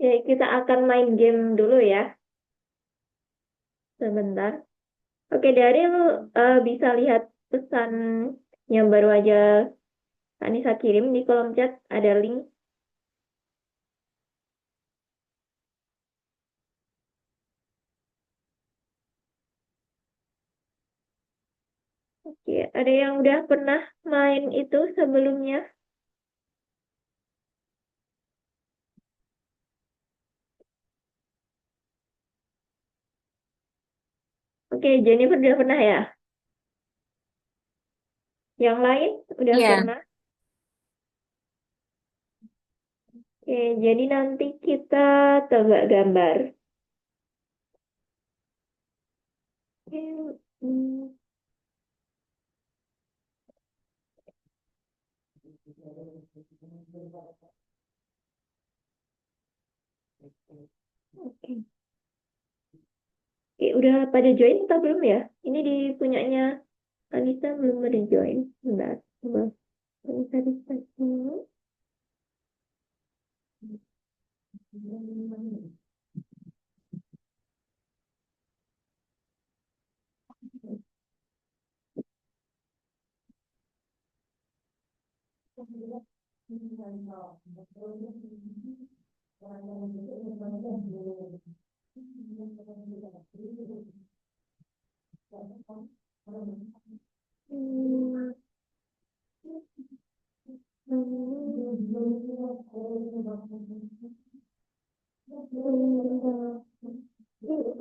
Oke, kita akan main game dulu ya, sebentar. Oke, dari lu bisa lihat pesan yang baru aja Anissa kirim di kolom chat, ada link. Oke, ada yang udah pernah main itu sebelumnya? Oke, Jennifer udah pernah ya? Yang lain udah Iya. pernah? Oke, jadi nanti kita tebak gambar. Oke, hmm, oke. Oke, udah pada join atau belum ya? Ini di punyanya Anissa belum ada join. Bentar, coba Anissa di dulu. Hmm,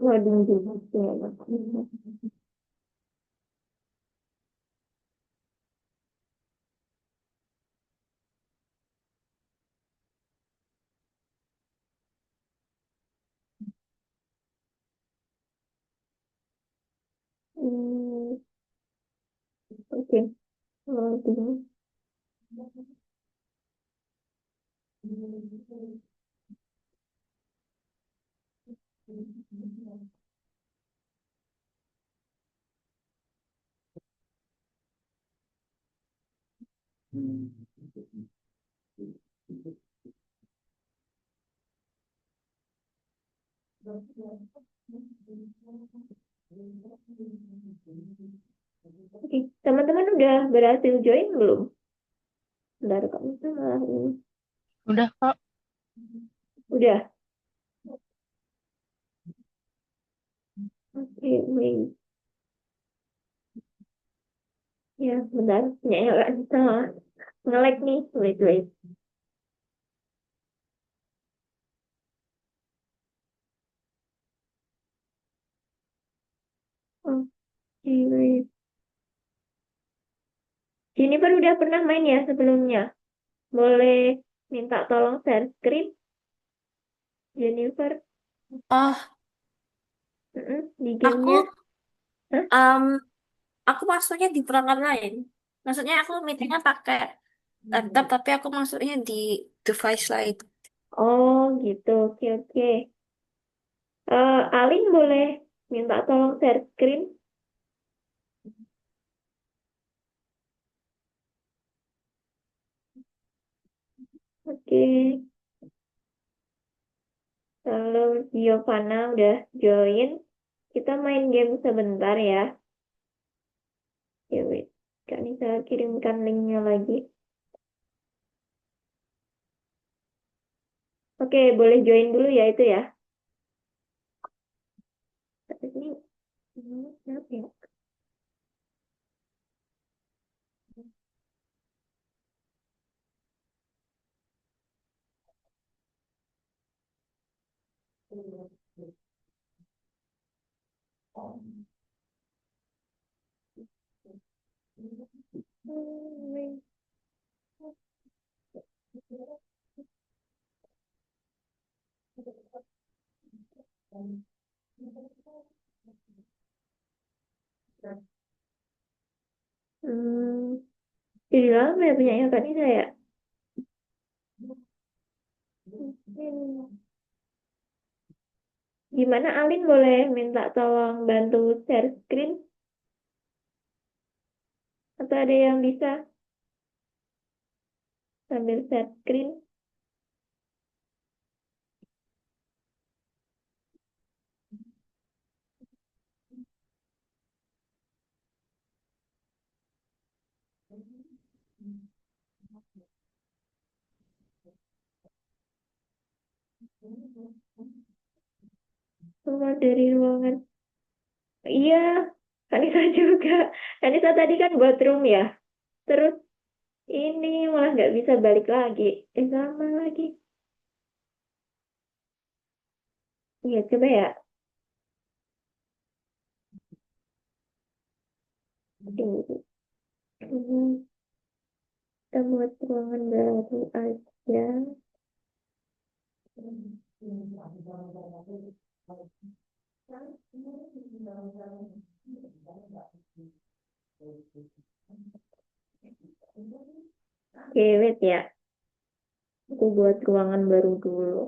Loading juga sih, ya. Hmm, oke, loading. Oke, teman-teman udah berhasil join belum? Bentar, kamu salah ini. Udah kok. Udah. Oke, wait. Ya, bentar. Punyanya nggak salah. Nge-lag nih. Wait, wait. Oke, wait. Jennifer udah pernah main ya sebelumnya? Boleh minta tolong share screen, Jennifer? Oh, Di aku gamenya. Hah? um, aku masuknya di perangkat lain. Maksudnya aku meetingnya pakai laptop, tapi aku masuknya di device lain. Oh, gitu. Oke, oke. Alin boleh minta tolong share screen? Oke. Kalau Giovanna udah join, kita main game sebentar ya. Ya, wait. Kak Nisa kirimkan linknya lagi. Oke, boleh join dulu ya itu ya. Tapi ini, kenapa ya? Hmm, jadi lama ya punyanya Kak Nisa ya? Hmm. Gimana Alin boleh minta tolong bantu share screen? Atau ada yang bisa sambil share screen? Keluar dari ruangan. Iya, Kanisa juga. Kanisa tadi kan buat room ya. Terus ini malah nggak bisa balik lagi. Sama lagi. Iya, coba ya. Hmm, kita buat ruangan baru aja. Oke, wait ya. Aku buat ruangan baru dulu.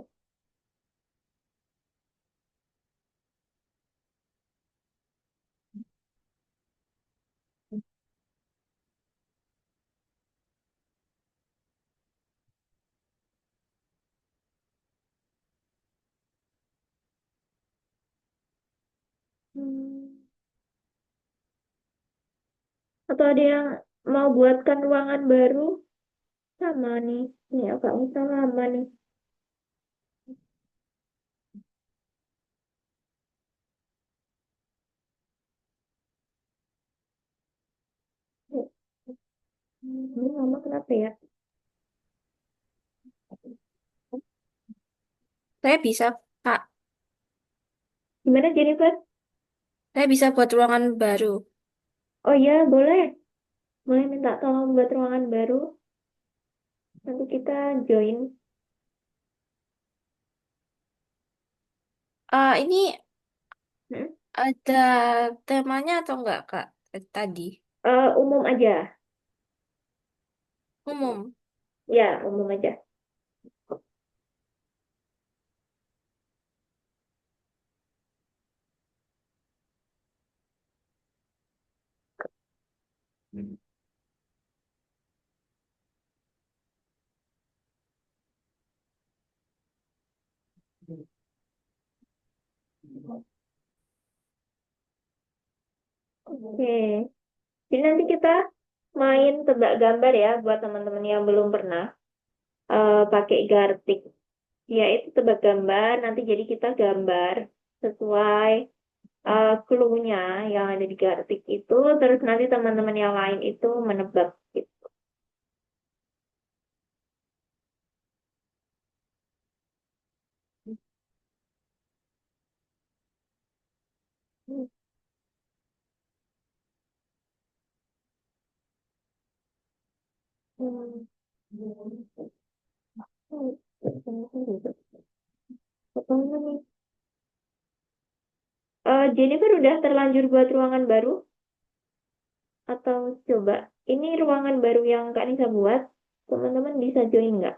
Hmm. Atau ada yang mau buatkan ruangan baru? Sama nih. Ini agak usah lama nih. Ini lama kenapa ya? Saya bisa, Kak. Gimana Jennifer? Saya bisa buat ruangan baru. Oh iya, boleh. Boleh minta tolong buat ruangan baru. Nanti kita join. Ini Hmm? ada temanya atau enggak, Kak? Tadi. Umum aja. Umum. Ya, umum aja. Oke. Jadi nanti kita main tebak gambar ya buat teman-teman yang belum pernah pakai Gartik. Ya, itu tebak gambar. Nanti jadi kita gambar sesuai clue-nya yang ada di Gartik itu. Terus nanti teman-teman yang lain itu menebak gitu. Hmm. Pokoknya nih. Jennifer udah terlanjur buat ruangan baru? Atau coba, ini ruangan baru yang Kak Nisa buat, teman-teman bisa join nggak?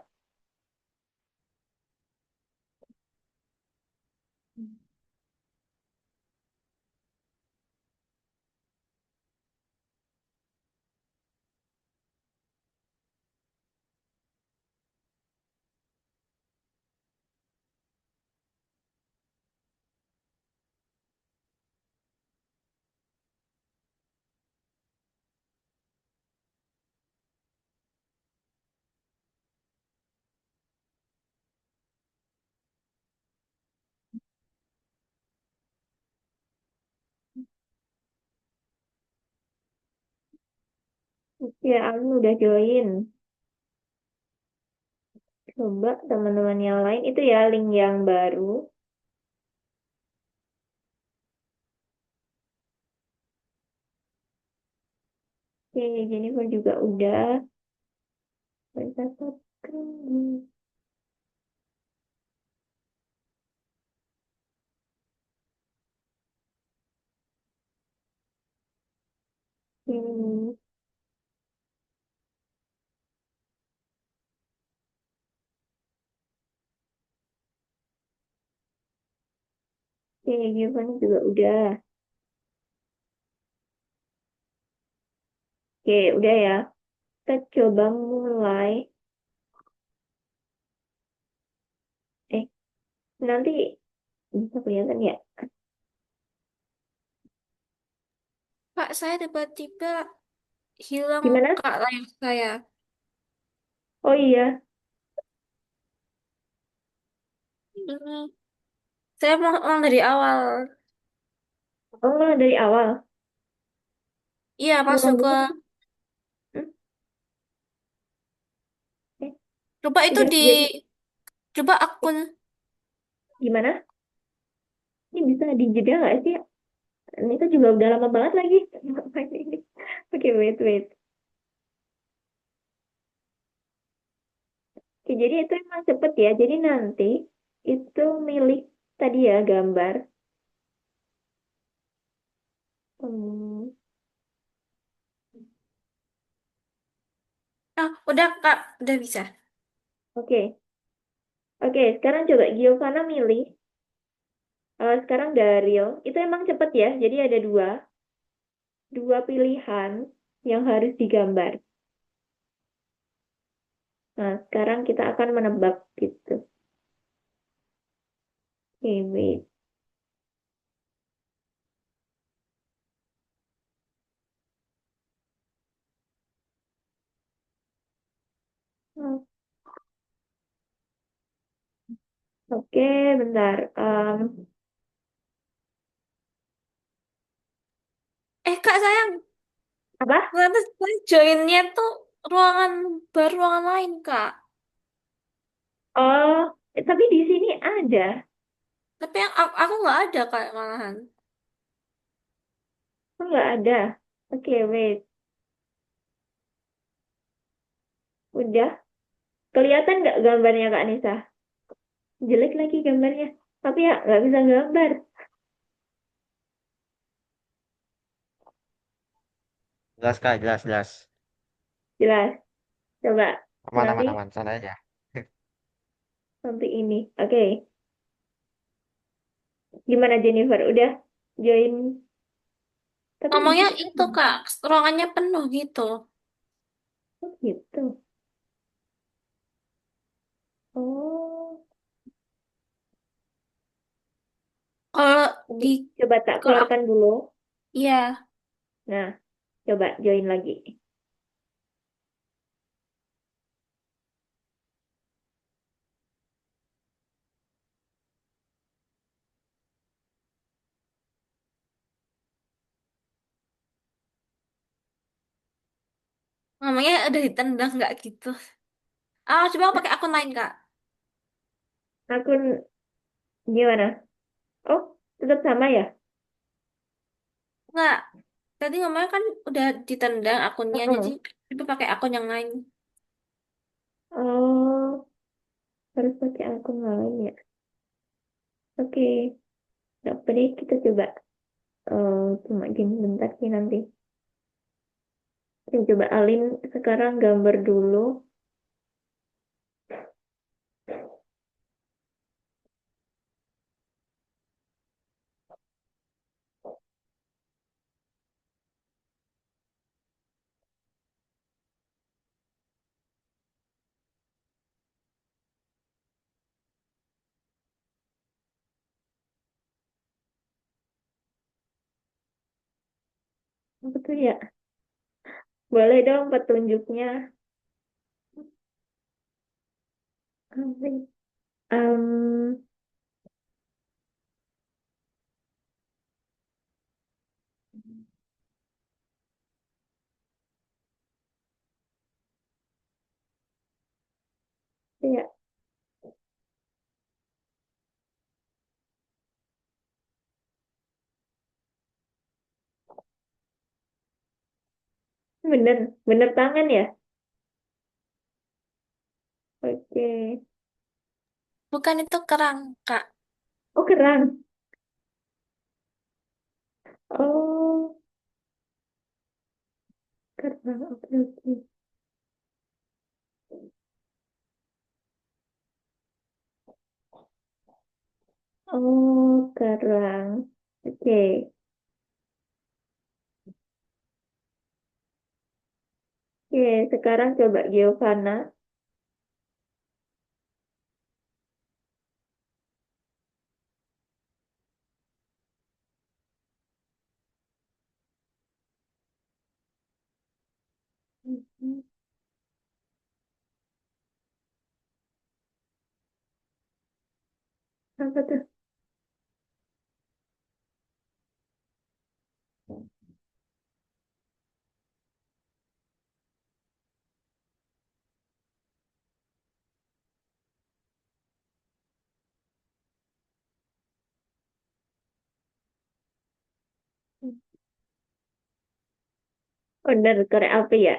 Ya, aku udah join. Coba teman-teman yang lain, itu ya link yang baru. Oke, Jennifer juga udah. Bisa subscribe. Hmm, oke, Giovanni juga udah. Oke, udah ya. Kita coba mulai. Eh, nanti bisa kelihatan ya? Kak, saya tiba-tiba hilang Gimana? muka layar saya. Oh iya, Ini. Saya mau ulang dari awal. oh mulai dari awal. Iya, masuk Ngulang ke. dulu. Hmm? Eh, Coba itu udah di. jadi Coba akun. gimana? Ini bisa dijeda nggak sih? Ini kan juga udah lama banget lagi. Ngapain ini? Oke, wait, wait. Oke, jadi itu emang cepet ya. Jadi nanti itu milih tadi ya gambar. Hmm, Ah, udah Kak, udah bisa. oke, oke. Sekarang coba Giovanna milih. Sekarang Daryl. Itu emang cepet ya. Jadi ada dua pilihan yang harus digambar. Nah, sekarang kita akan menebak gitu. Oke, wait. Hmm, Oke, bentar. Kak sayang, Apa? ternyata saya joinnya tuh ruangan baru ruangan lain Kak. Oh, tapi di sini ada. Tapi yang aku nggak ada Kak malahan. Oh, nggak ada. Oke, wait. Udah. Kelihatan nggak gambarnya Kak Nisa? Jelek lagi gambarnya. Tapi ya nggak bisa gambar. Jelas kak, jelas jelas. Jelas. Coba Aman aman nanti aman, santai aja. nanti ini. Oke. Gimana Jennifer? Udah join? Tapi di Ngomongnya sini itu ada. Kak, ruangannya penuh gitu. Oh, gitu. Oh. Kalau Ini di coba tak kalau aku, keluarkan dulu. iya, Nah, coba join lagi. ngomongnya udah ditendang nggak gitu. Ah, coba aku pakai akun lain Kak. Akun gimana? Oh, tetap sama ya? Nggak, tadi ngomongnya kan udah ditendang akunnya, jadi Heeh. coba pakai akun yang lain. Oh, harus pakai akun lain ya. Oke, nggak apa deh, kita coba. Cuma gini bentar sih nanti. Kita coba Alin sekarang gambar dulu. Betul ya? Boleh dong petunjuknya. Alin. Ya, bener, bener tangan ya? Oke. Bukan itu kerang Kak. Oh, kerang. Oh, kerang. Oke, oke. Oh, kerang. Oke. Oke, sekarang coba Giovanna. Apa tuh? Korek api ya?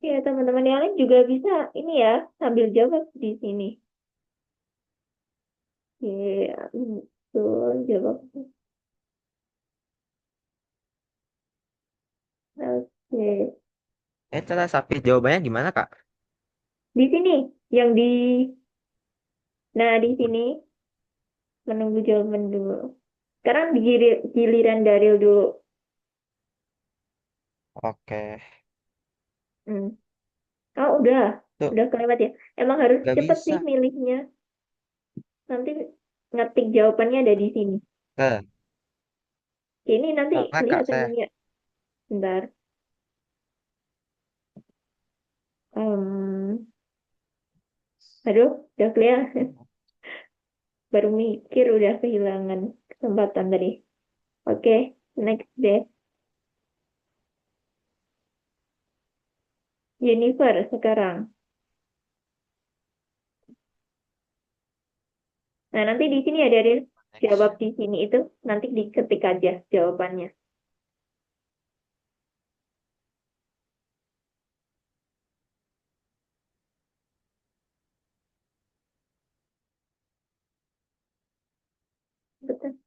Ya, teman-teman yang lain juga bisa ini ya, sambil jawab di sini. Ya, betul, jawab. Oke. Cara sapit jawabannya gimana, Kak? Di sini, yang di, nah di sini, menunggu jawaban dulu. Sekarang giliran Daril dulu. Oke. Hmm. Oh, Tuh, udah kelewat ya. Emang harus nggak cepet sih bisa. milihnya. Nanti ngetik jawabannya ada di sini. Ke, Ini nanti Kak, kelihatan saya. ya. Bentar. Em, aduh, udah kelihatan. Baru mikir udah kehilangan kesempatan tadi. Oke, next deh. Jennifer sekarang. Nah, nanti di sini ada jawab Next. di sini itu nanti diketik aja jawabannya. Betul.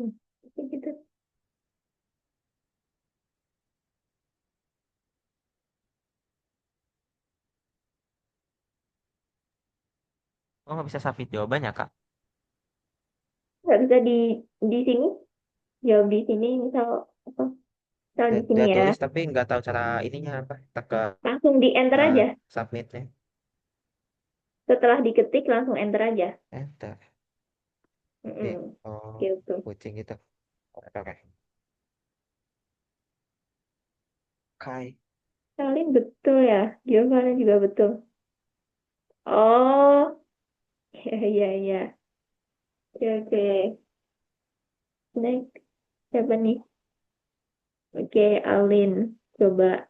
Hmm, kayak gitu. Oh, nggak bisa sapit jawabannya, Kak. Nggak bisa di sini jawab di sini misal apa? Misal di sini Dia ya. tulis tapi nggak tahu cara ininya apa. Tekan Langsung di enter aja. submitnya. Setelah diketik langsung enter aja. Enter. Oke. Mm-mm. Oh, Gitu. kucing gitu. Oke, oke. Kai. Salin betul ya. Giovanna juga betul. Oh, ya ya ya. Oke oke. Next siapa nih? Oke, Alin. Coba.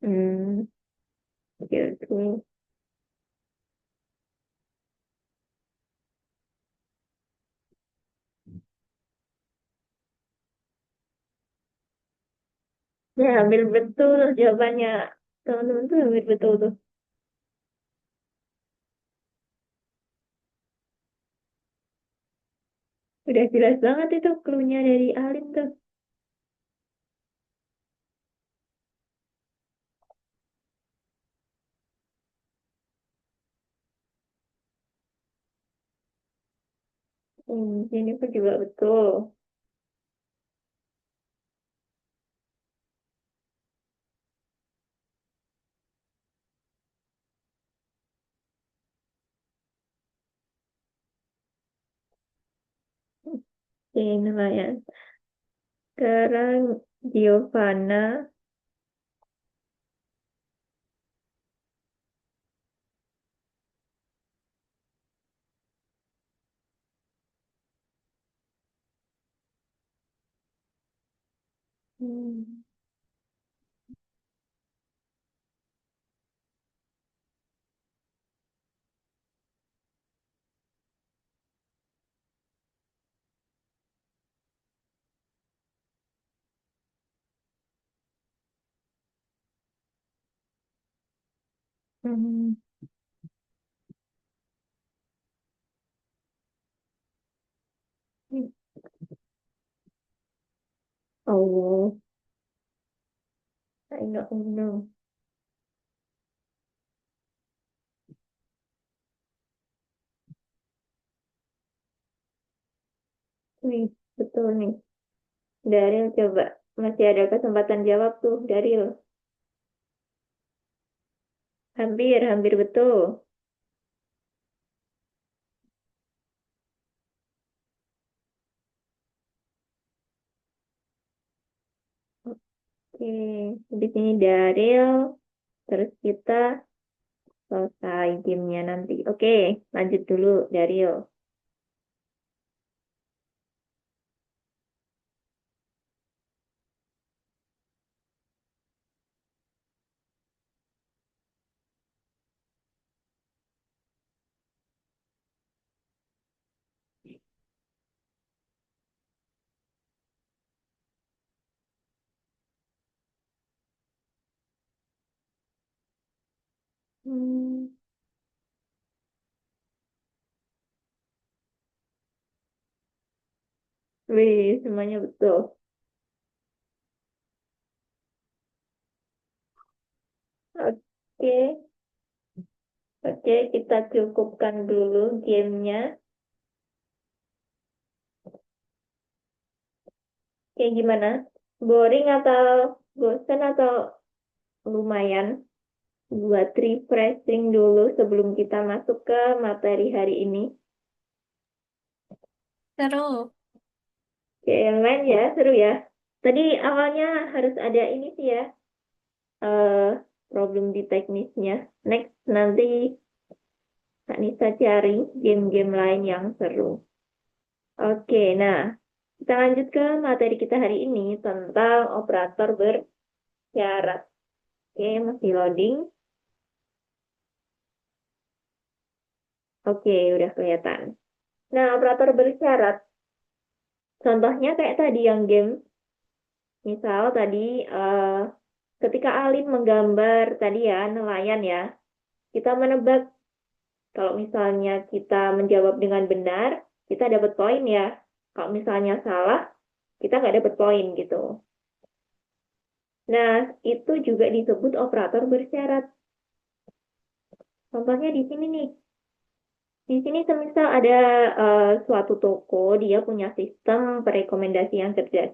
Hmm, oke oke. Ya, hampir betul jawabannya. Teman-teman tuh hampir betul tuh. Udah jelas banget itu clue-nya dari Alin tuh. Jennifer juga betul. Oke, lumayan. Sekarang Giovanna. Hmm, Hmm. Oh, I don't know. Nih, betul nih. Daril coba. Masih ada kesempatan jawab tuh, Daril. Hampir, hampir betul. Oke, di sini Daril. Terus kita selesai gamenya nanti. Oke, lanjut dulu, Daril. Hmm. Wih, semuanya betul. Oke, oke, kita cukupkan dulu gamenya. Kayak gimana? Boring atau bosan atau lumayan? Buat refreshing dulu sebelum kita masuk ke materi hari ini. Seru. Kayak main ya, seru ya. Tadi awalnya harus ada ini sih ya, eh problem di teknisnya. Next, nanti Kak Nisa cari game-game lain yang seru. Oke, nah kita lanjut ke materi kita hari ini tentang operator bersyarat. Oke, masih loading. Oke, udah kelihatan. Nah, operator bersyarat. Contohnya kayak tadi yang game. Misal tadi ketika Alin menggambar tadi ya, nelayan ya. Kita menebak kalau misalnya kita menjawab dengan benar, kita dapat poin ya. Kalau misalnya salah, kita nggak dapat poin gitu. Nah, itu juga disebut operator bersyarat. Contohnya di sini nih. Di sini semisal ada suatu toko, dia punya sistem perekomendasi yang cerdas.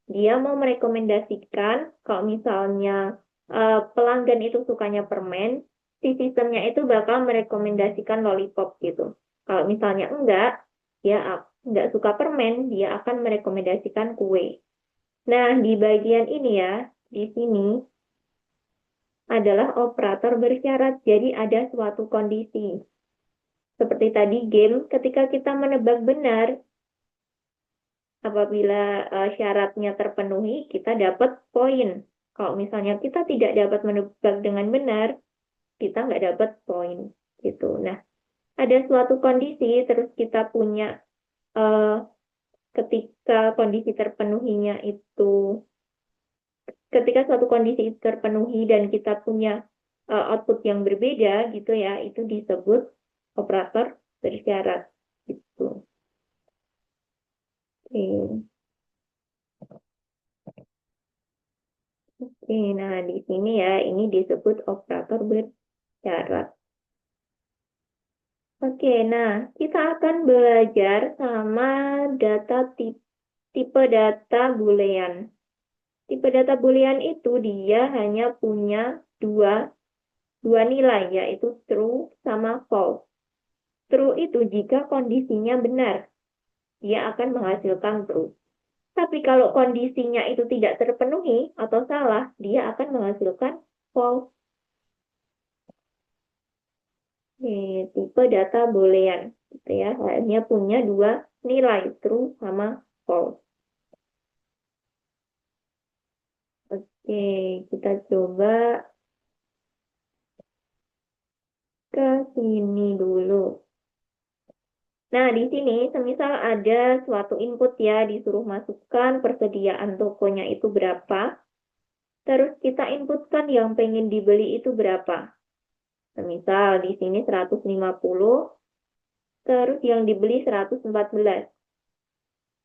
Dia mau merekomendasikan kalau misalnya pelanggan itu sukanya permen, si sistemnya itu bakal merekomendasikan lollipop gitu. Kalau misalnya enggak, dia enggak suka permen, dia akan merekomendasikan kue. Nah, di bagian ini ya, di sini adalah operator bersyarat. Jadi ada suatu kondisi. Seperti tadi game, ketika kita menebak benar, apabila syaratnya terpenuhi, kita dapat poin. Kalau misalnya kita tidak dapat menebak dengan benar, kita nggak dapat poin. Gitu. Nah, ada suatu kondisi, terus kita punya eh, ketika kondisi terpenuhinya itu, ketika suatu kondisi itu terpenuhi dan kita punya output yang berbeda, gitu ya, itu disebut operator bersyarat. Gitu. Oke. Oke, nah di sini ya, ini disebut operator bersyarat. Oke, nah kita akan belajar sama data tipe data Boolean. Tipe data Boolean itu dia hanya punya dua nilai, yaitu true sama false. True itu jika kondisinya benar, dia akan menghasilkan true. Tapi kalau kondisinya itu tidak terpenuhi atau salah, dia akan menghasilkan false. Tipe data boolean gitu ya, hanya punya dua nilai true sama false. Oke, kita coba ke sini dulu. Nah, di sini semisal ada suatu input ya, disuruh masukkan persediaan tokonya itu berapa, terus kita inputkan yang pengen dibeli itu berapa. Misal di sini 150, terus yang dibeli 114.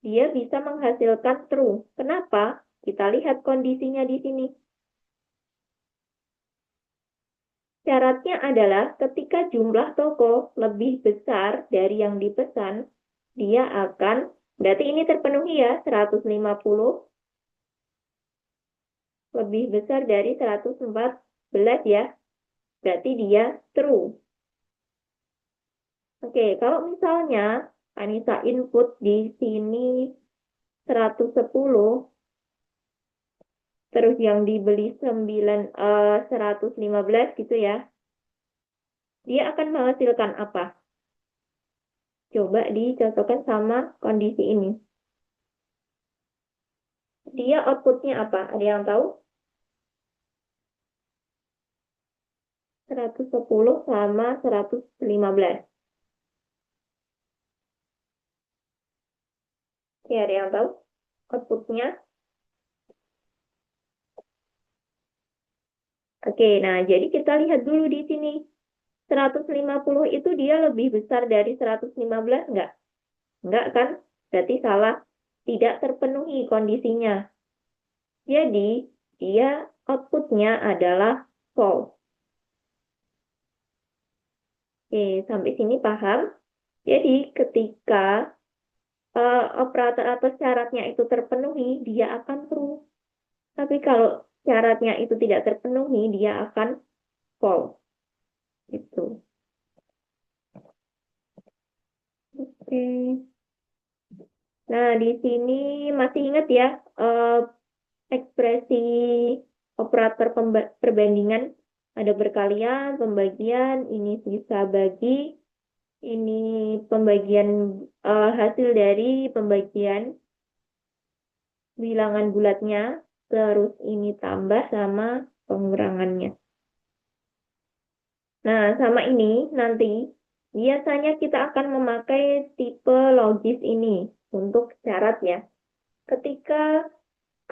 Dia bisa menghasilkan true. Kenapa? Kita lihat kondisinya di sini. Syaratnya adalah ketika jumlah toko lebih besar dari yang dipesan, dia akan, berarti ini terpenuhi ya, 150 lebih besar dari 114 ya. Berarti dia true. Oke, kalau misalnya Anissa input di sini 110, terus yang dibeli 115 gitu ya, dia akan menghasilkan apa? Coba dicocokkan sama kondisi ini. Dia outputnya apa? Ada yang tahu? 110 sama 115. Ya, ada yang tahu? Outputnya. Oke, nah jadi kita lihat dulu di sini. 150 itu dia lebih besar dari 115 enggak? Enggak kan? Berarti salah. Tidak terpenuhi kondisinya. Jadi, dia outputnya adalah false. Oke, sampai sini paham? Jadi, ketika operator atau syaratnya itu terpenuhi, dia akan true. Tapi kalau syaratnya itu tidak terpenuhi, dia akan false. Gitu. Oke. Nah, di sini masih ingat ya ekspresi operator perbandingan. Ada berkalian, pembagian, ini sisa bagi, ini pembagian hasil dari pembagian bilangan bulatnya, terus ini tambah sama pengurangannya. Nah, sama ini nanti biasanya kita akan memakai tipe logis ini untuk syarat ya. Ketika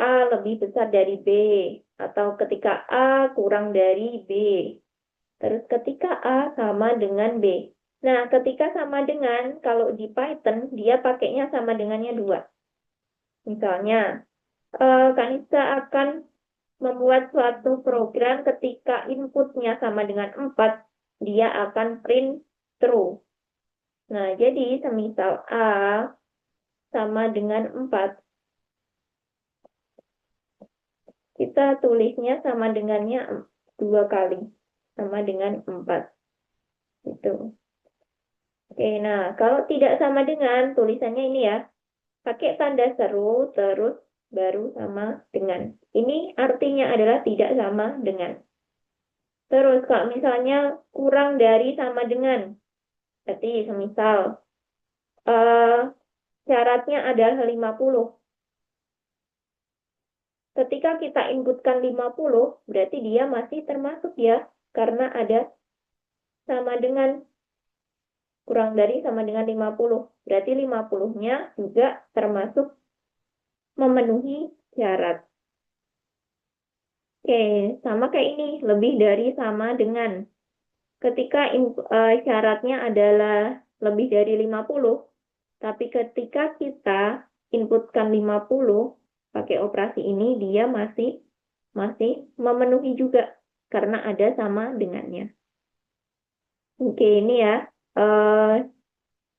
A lebih besar dari B, atau ketika A kurang dari B, terus ketika A sama dengan B. Nah, ketika sama dengan, kalau di Python, dia pakainya sama dengannya 2. Misalnya, Kanisa akan membuat suatu program ketika inputnya sama dengan 4, dia akan print true. Nah, jadi semisal A sama dengan 4, kita tulisnya sama dengannya 2 kali, sama dengan 4. Gitu. Oke, nah kalau tidak sama dengan, tulisannya ini ya, pakai tanda seru, terus baru sama dengan. Ini artinya adalah tidak sama dengan. Terus kalau misalnya kurang dari sama dengan, berarti semisal syaratnya adalah 50. Ketika kita inputkan 50, berarti dia masih termasuk ya, karena ada sama dengan, kurang dari sama dengan 50. Berarti 50-nya juga termasuk memenuhi syarat. Oke, sama kayak ini, lebih dari sama dengan. Ketika syaratnya adalah lebih dari 50, tapi ketika kita inputkan 50, pakai operasi ini, dia masih memenuhi juga, karena ada sama dengannya. Oke, ini ya.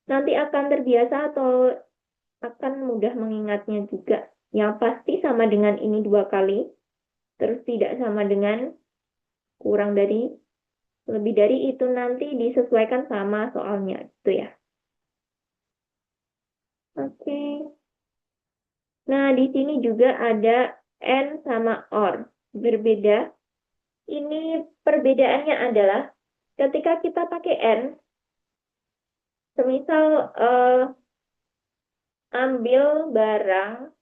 Nanti akan terbiasa atau akan mudah mengingatnya juga. Yang pasti sama dengan ini 2 kali, terus tidak sama dengan, kurang dari, lebih dari itu nanti disesuaikan sama soalnya, itu ya. Oke. Nah, di sini juga ada and sama or. Berbeda. Ini perbedaannya adalah ketika kita pakai and, semisal ambil barang,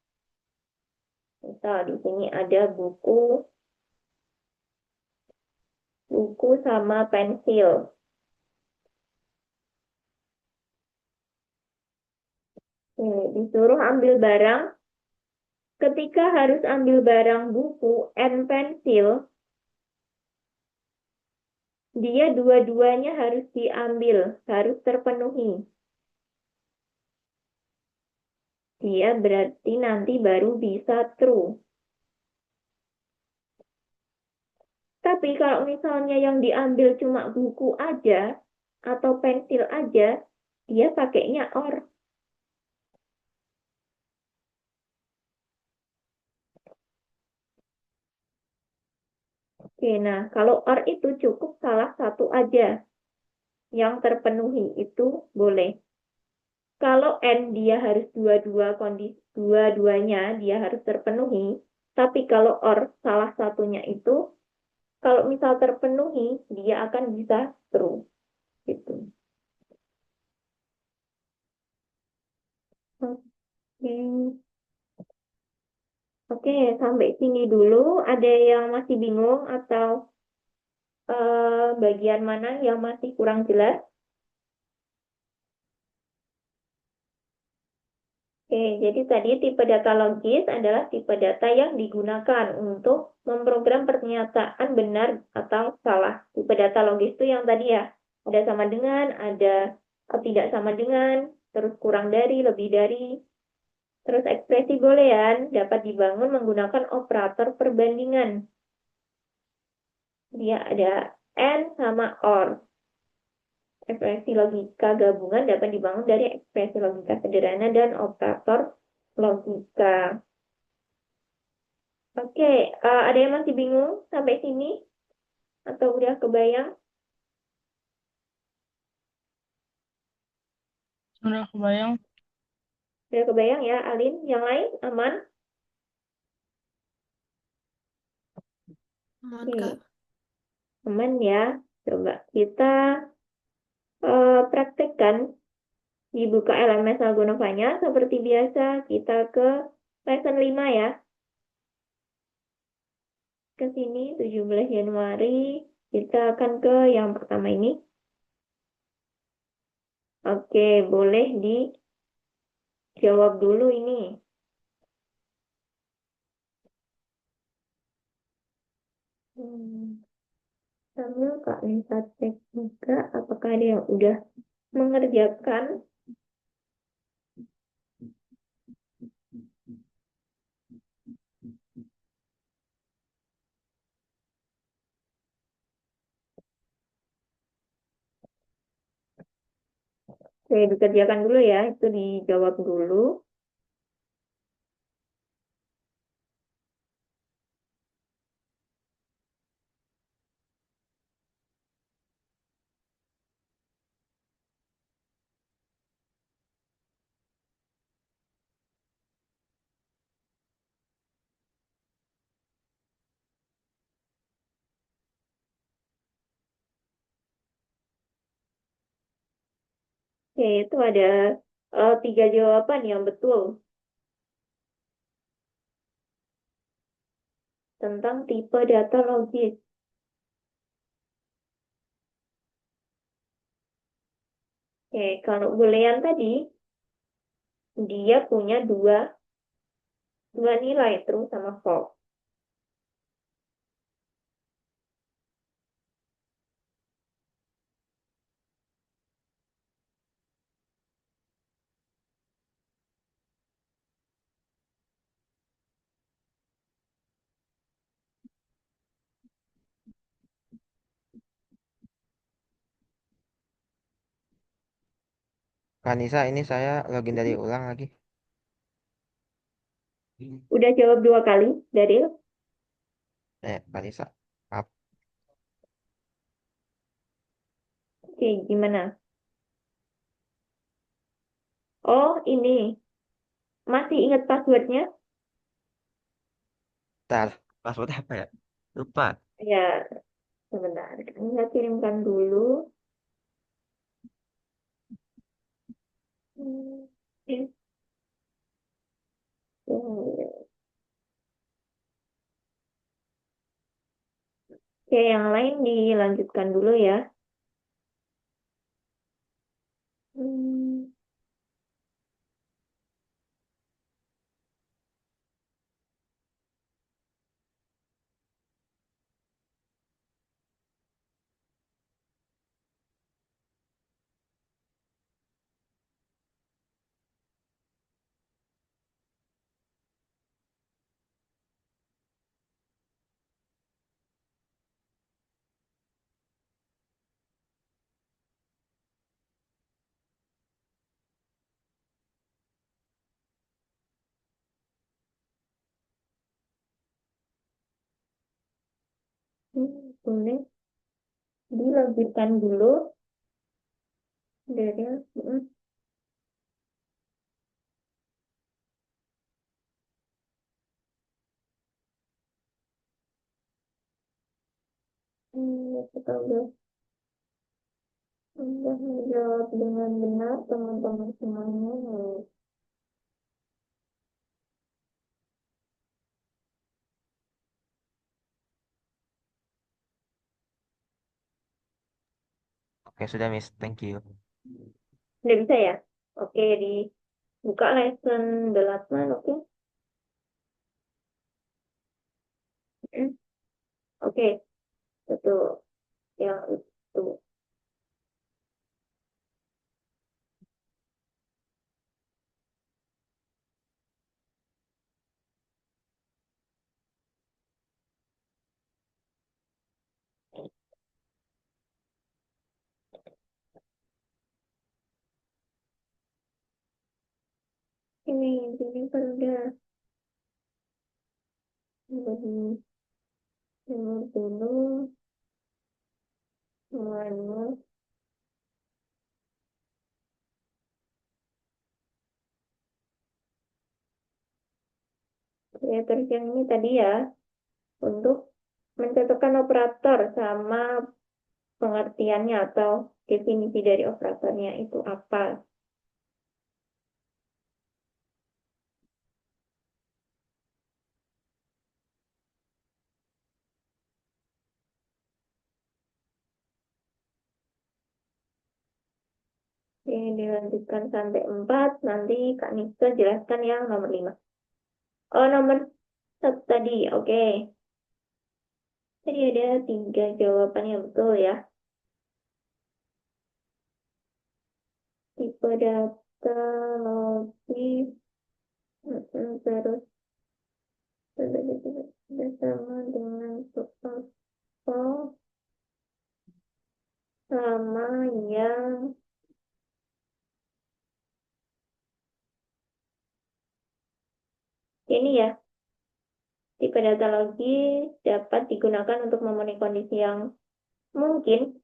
misal di sini ada buku sama pensil. Ini disuruh ambil barang. Ketika harus ambil barang buku and pensil, dia dua-duanya harus diambil, harus terpenuhi. Dia berarti nanti baru bisa true. Tapi kalau misalnya yang diambil cuma buku aja atau pensil aja, dia pakainya or. Oke, nah kalau or itu cukup salah satu aja yang terpenuhi itu boleh. Kalau N dia harus dua-dua kondisi, dua-duanya dia harus terpenuhi. Tapi kalau or salah satunya itu, kalau misal terpenuhi, dia akan bisa true. Gitu. Oke. Oke, sampai sini dulu. Ada yang masih bingung atau bagian mana yang masih kurang jelas? Oke, jadi tadi tipe data logis adalah tipe data yang digunakan untuk memprogram pernyataan benar atau salah. Tipe data logis itu yang tadi ya, ada sama dengan, ada tidak sama dengan, terus kurang dari, lebih dari, terus ekspresi boolean dapat dibangun menggunakan operator perbandingan. Dia ada and sama or. Ekspresi logika gabungan dapat dibangun dari ekspresi logika sederhana dan operator logika. Oke, ada yang masih bingung sampai sini? Atau udah kebayang? Udah kebayang. Udah kebayang ya, Alin? Yang lain aman? Aman, Oke, Kak. aman ya. Coba kita praktekkan. Dibuka LMS Algonovanya. Seperti biasa, kita ke lesson 5 ya. Ke sini 17 Januari. Kita akan ke yang pertama ini. Oke, boleh dijawab dulu ini. Sambil Kak Nisa cek juga apakah ada yang udah mengerjakan. Oke, dikerjakan dulu ya, itu dijawab dulu. Oke, itu ada 3 jawaban yang betul tentang tipe data logis. Oke, kalau boolean tadi, dia punya dua nilai, true sama false. Kanisa, ini saya login dari ulang lagi. Udah jawab 2 kali, Daril? Kanisa. Maaf. Oke, gimana? Oh, ini. Masih ingat passwordnya? Bentar. Password apa ya? Lupa. Ya, sebentar. Ini saya kirimkan dulu. Hmm, Oke, yang lain dilanjutkan dulu ya. Hmm, boleh dilanjutkan dulu dari kita udah menjawab dengan benar teman-teman semuanya. Oke, sudah Miss. Thank you. Udah bisa ya? Oke, dibuka lesson 8, oke. Mm. Oke, itu yang itu. Ini udah jadi dulu semuanya. Ya, terus yang ini tadi ya, untuk mencocokkan operator sama pengertiannya atau definisi dari operatornya itu apa. Oke, dilanjutkan sampai 4, nanti Kak Nisa jelaskan yang nomor 5. Oh, nomor 1 tadi, oke. Tadi ada 3 jawaban yang betul ya. Tipe data, logis, terus bersama dengan protokol sama yang ini ya. Tipe data logis dapat digunakan untuk memenuhi kondisi yang mungkin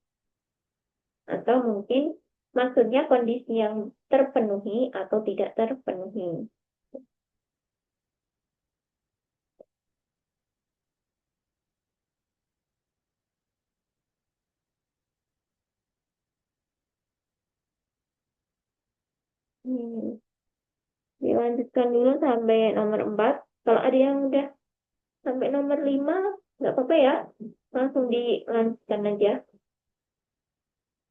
atau mungkin maksudnya kondisi yang terpenuhi atau tidak terpenuhi. Hmm. Dilanjutkan dulu sampai nomor 4. Kalau ada yang udah sampai nomor 5, nggak apa-apa ya. Langsung dilanjutkan aja.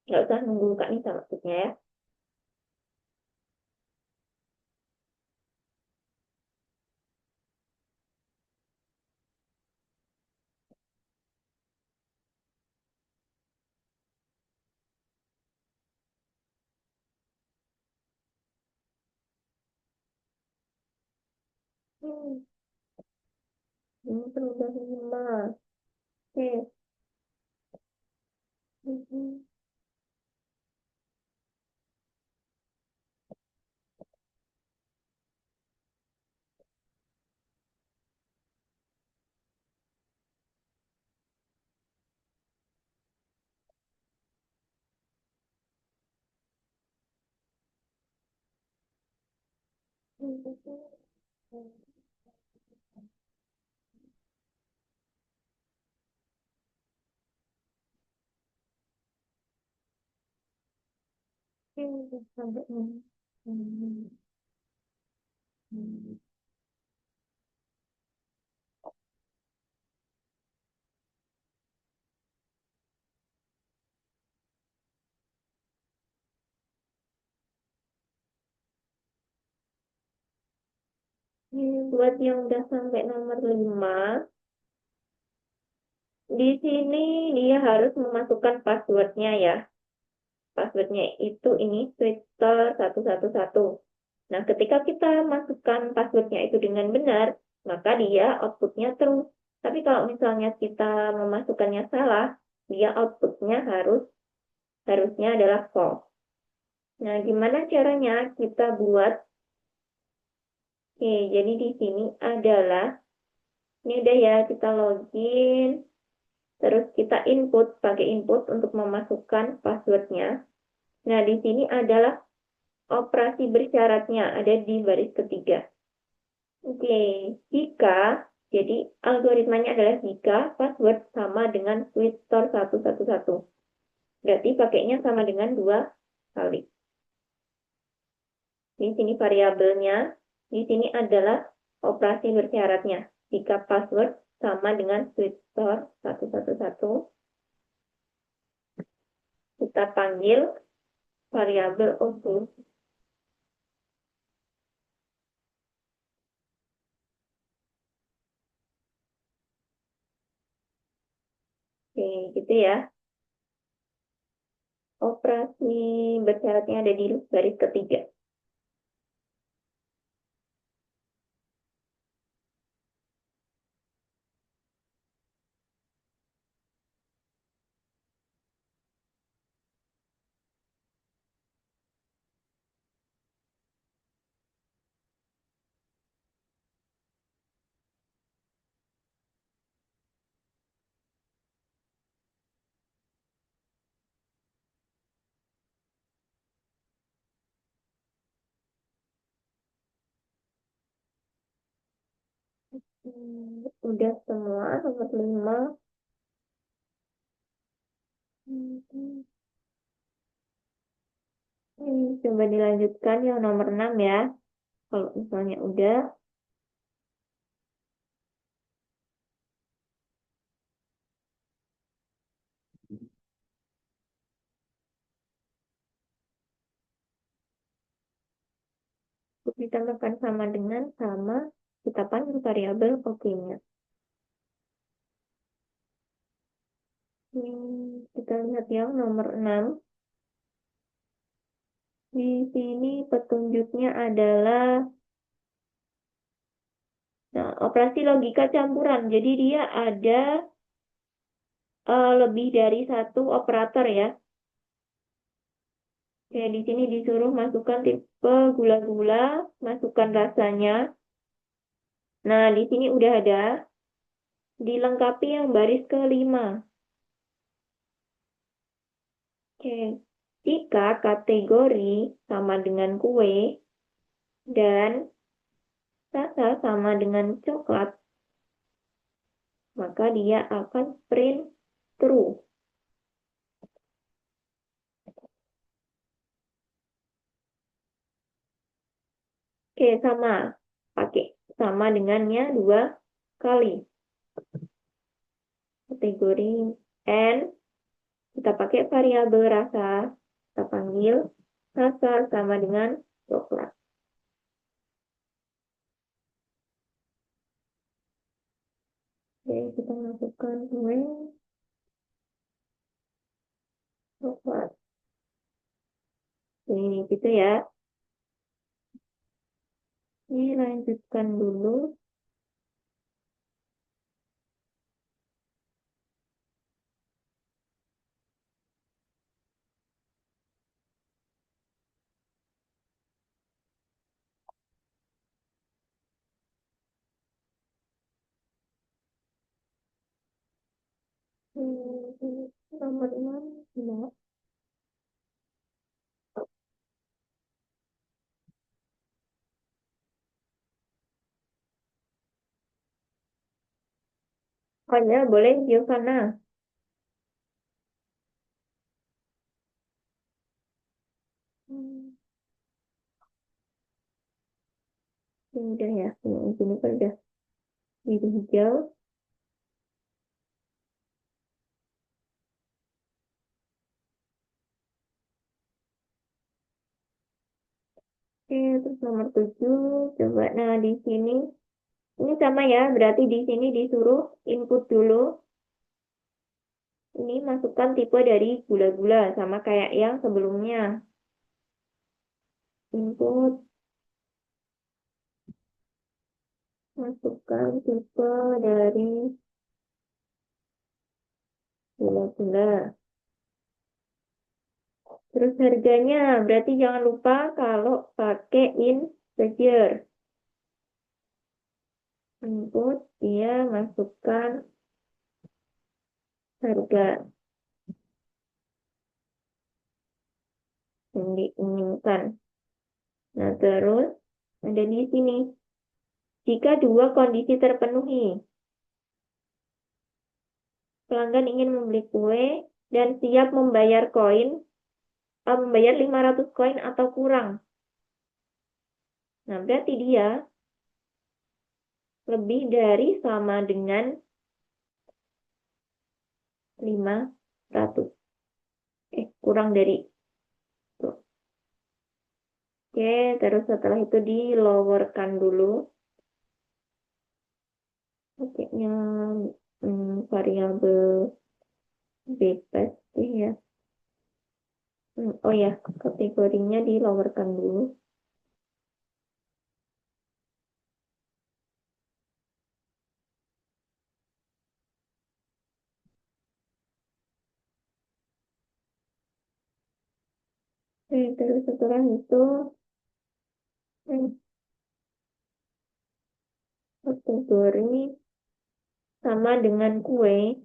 Nggak usah nunggu Kak Nisa maksudnya ya. Hmm. Ini sudah 5. Oke. Hmm. Sampai ini. Hmm. Hmm. Buat yang udah sampai nomor 5, di sini dia harus memasukkan passwordnya ya. Passwordnya itu ini Twitter 111. Nah, ketika kita masukkan passwordnya itu dengan benar, maka dia outputnya true. Tapi kalau misalnya kita memasukkannya salah, dia outputnya harusnya adalah false. Nah, gimana caranya kita buat? Oke, jadi di sini adalah, ini udah ya, kita login, Terus kita pakai input untuk memasukkan passwordnya. Nah, di sini adalah operasi bersyaratnya, ada di baris ketiga. Oke, jadi algoritmanya adalah jika password sama dengan Quizstore 111. Berarti pakainya sama dengan 2 kali. Di sini variabelnya, di sini adalah operasi bersyaratnya. Jika password sama dengan Quizstore 111, kita panggil variabel O2. Oke, gitu ya. Operasi bersyaratnya ada di baris ketiga. Udah semua nomor 5. Coba dilanjutkan yang nomor 6 ya. Kalau misalnya udah, ditambahkan sama dengan kita panggil variabel OK-nya. Kita lihat yang nomor 6. Di sini petunjuknya adalah operasi logika campuran. Jadi dia ada lebih dari satu operator ya. Oke, di sini disuruh masukkan tipe gula-gula, masukkan rasanya. Nah, di sini udah ada, dilengkapi yang baris ke-5. Oke, jika kategori sama dengan kue dan rasa sama dengan coklat, maka dia akan print true. Oke, pakai sama dengannya 2 kali. Kategori N, kita pakai variabel rasa, kita panggil rasa sama dengan coklat. Oke, kita masukkan kue coklat. Ini gitu ya. Dilanjutkan dulu. Nomor 6 ya. Oh ya, boleh Giovanna. Ini udah ya, ini kan udah biru hijau. Oke, terus nomor 7, coba. Nah, di sini, ini sama ya, berarti di sini disuruh input dulu. Ini masukkan tipe dari gula-gula, sama kayak yang sebelumnya. Input, masukkan tipe dari gula-gula. Terus harganya, berarti jangan lupa kalau pakai integer. Input, dia masukkan harga yang diinginkan. Nah, terus ada di sini. Jika dua kondisi terpenuhi, pelanggan ingin membeli kue dan siap membayar membayar 500 koin atau kurang. Nah, berarti dia lebih dari sama dengan 500. Kurang dari itu. Oke, terus setelah itu di lowerkan dulu. Pakainya variabel bebas sih ya. Oh ya, kategorinya di lowerkan dulu. Terus setelah itu kategori sama dengan kue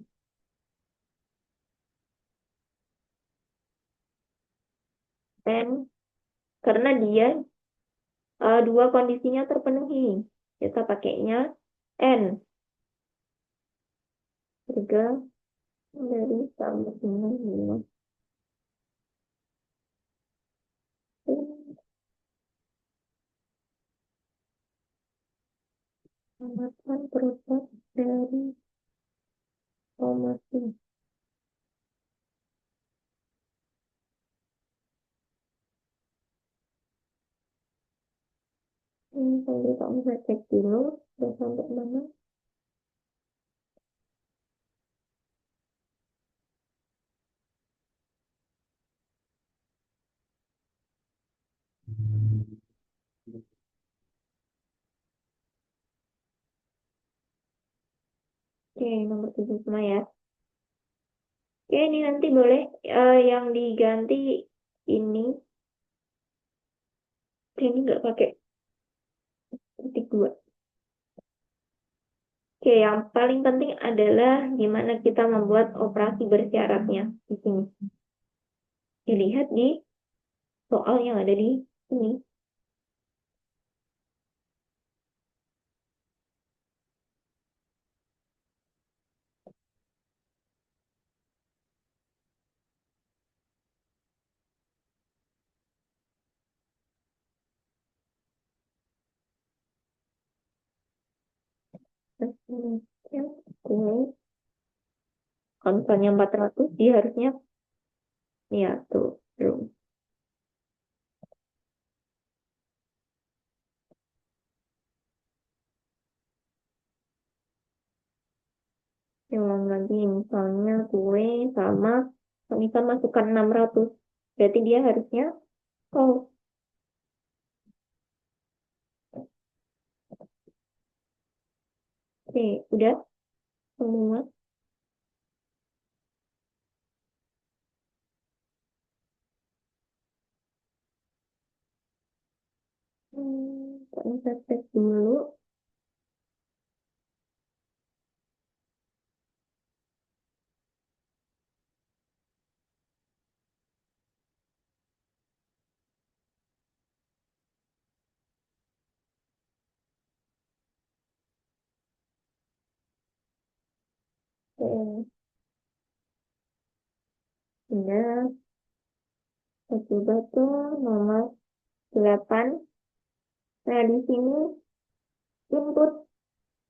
n, karena dia dua kondisinya terpenuhi. Kita pakainya n, harga dari sama dengan 5. Tambahkan produk dari promosi. Sambil kamu bisa cek dulu udah sampai mana. Oke, nomor 7 semua ya. Oke, ini nanti boleh yang diganti ini. Ini nggak pakai titik 2. Oke, yang paling penting adalah gimana kita membuat operasi bersyaratnya di sini. Dilihat di soal yang ada di sini. Oke, kalau misalnya 400, dia harusnya ya tuh. Ulang lagi, misalnya kue sama, misal masukkan 600. Berarti dia harusnya, oh, oke, udah semua. Kita cek dulu. Oke, udah. Kita coba tuh nomor 8. Nah, di sini input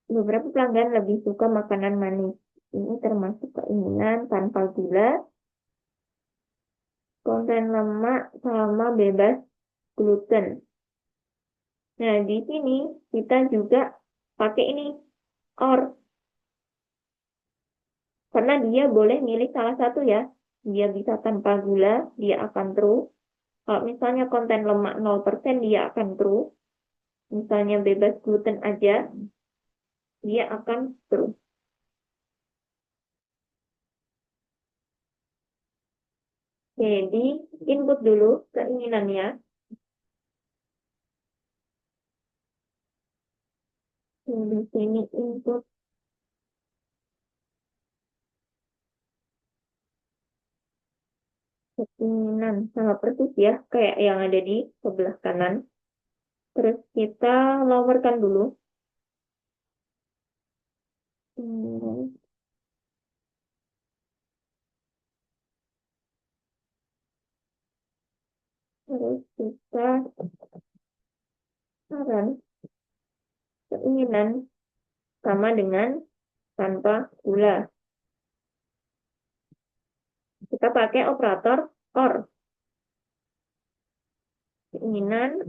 beberapa pelanggan lebih suka makanan manis. Ini termasuk keinginan tanpa gula, konten lemak, sama bebas gluten. Nah, di sini kita juga pakai ini, OR. Karena dia boleh milih salah satu ya. Dia bisa tanpa gula, dia akan true. Kalau misalnya konten lemak 0%, dia akan true. Misalnya bebas gluten aja, dia akan true. Jadi, input dulu keinginannya. Di sini input keinginan sama persis ya, kayak yang ada di sebelah kanan. Terus kita lowerkan dulu. Hmm, Terus kita saran keinginan sama dengan tanpa gula. Kita pakai operator OR. Keinginan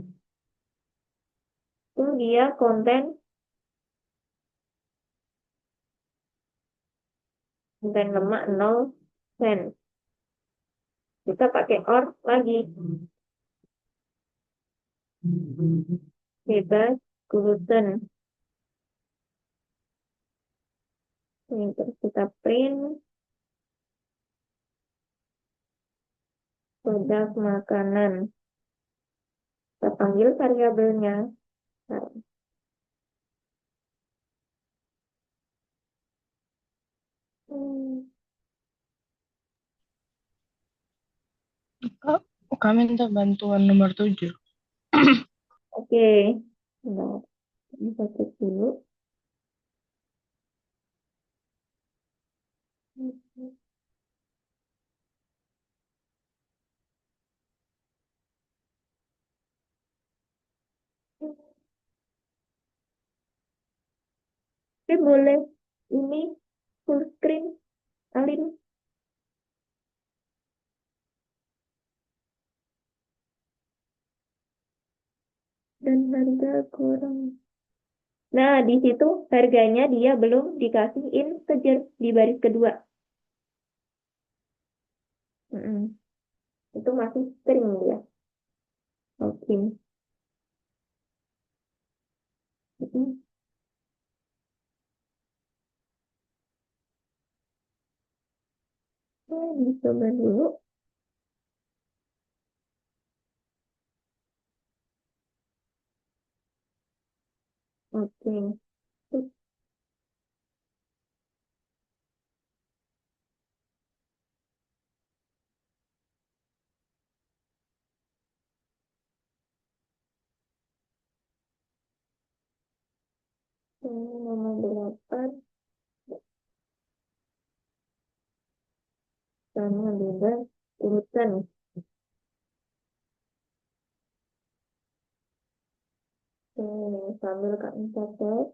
itu dia konten lemak 0%. Kita pakai OR lagi. Bebas gluten. Ini terus kita print produk makanan. Kita panggil variabelnya. Nah, hmm, Kak, kami minta bantuan nomor 7. Oke. Nah, bisa cek dulu. Tapi boleh ini full screen, Alin, dan harga kurang. Nah, di situ harganya dia belum dikasih integer di baris kedua. Mm-mm. Itu masih string ya. Oke. Mm-mm. Dicoba dulu. Oke. Terus ini nomor 8 sama bebas urutan. Sambil Kak catat.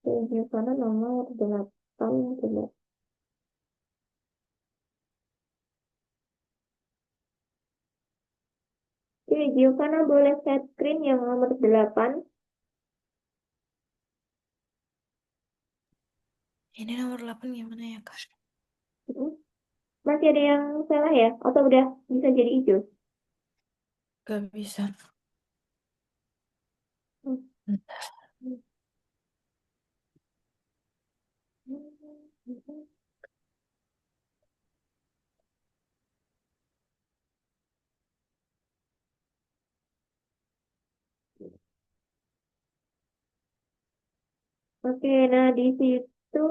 Giovanna nomor 8 coba. Oke, Giovanna boleh set screen yang nomor 8. Ini nomor 8 gimana ya, Kak? Masih ada yang salah ya? Atau udah bisa jadi hijau? Gak bisa. Hmm. Oke, nah di situ,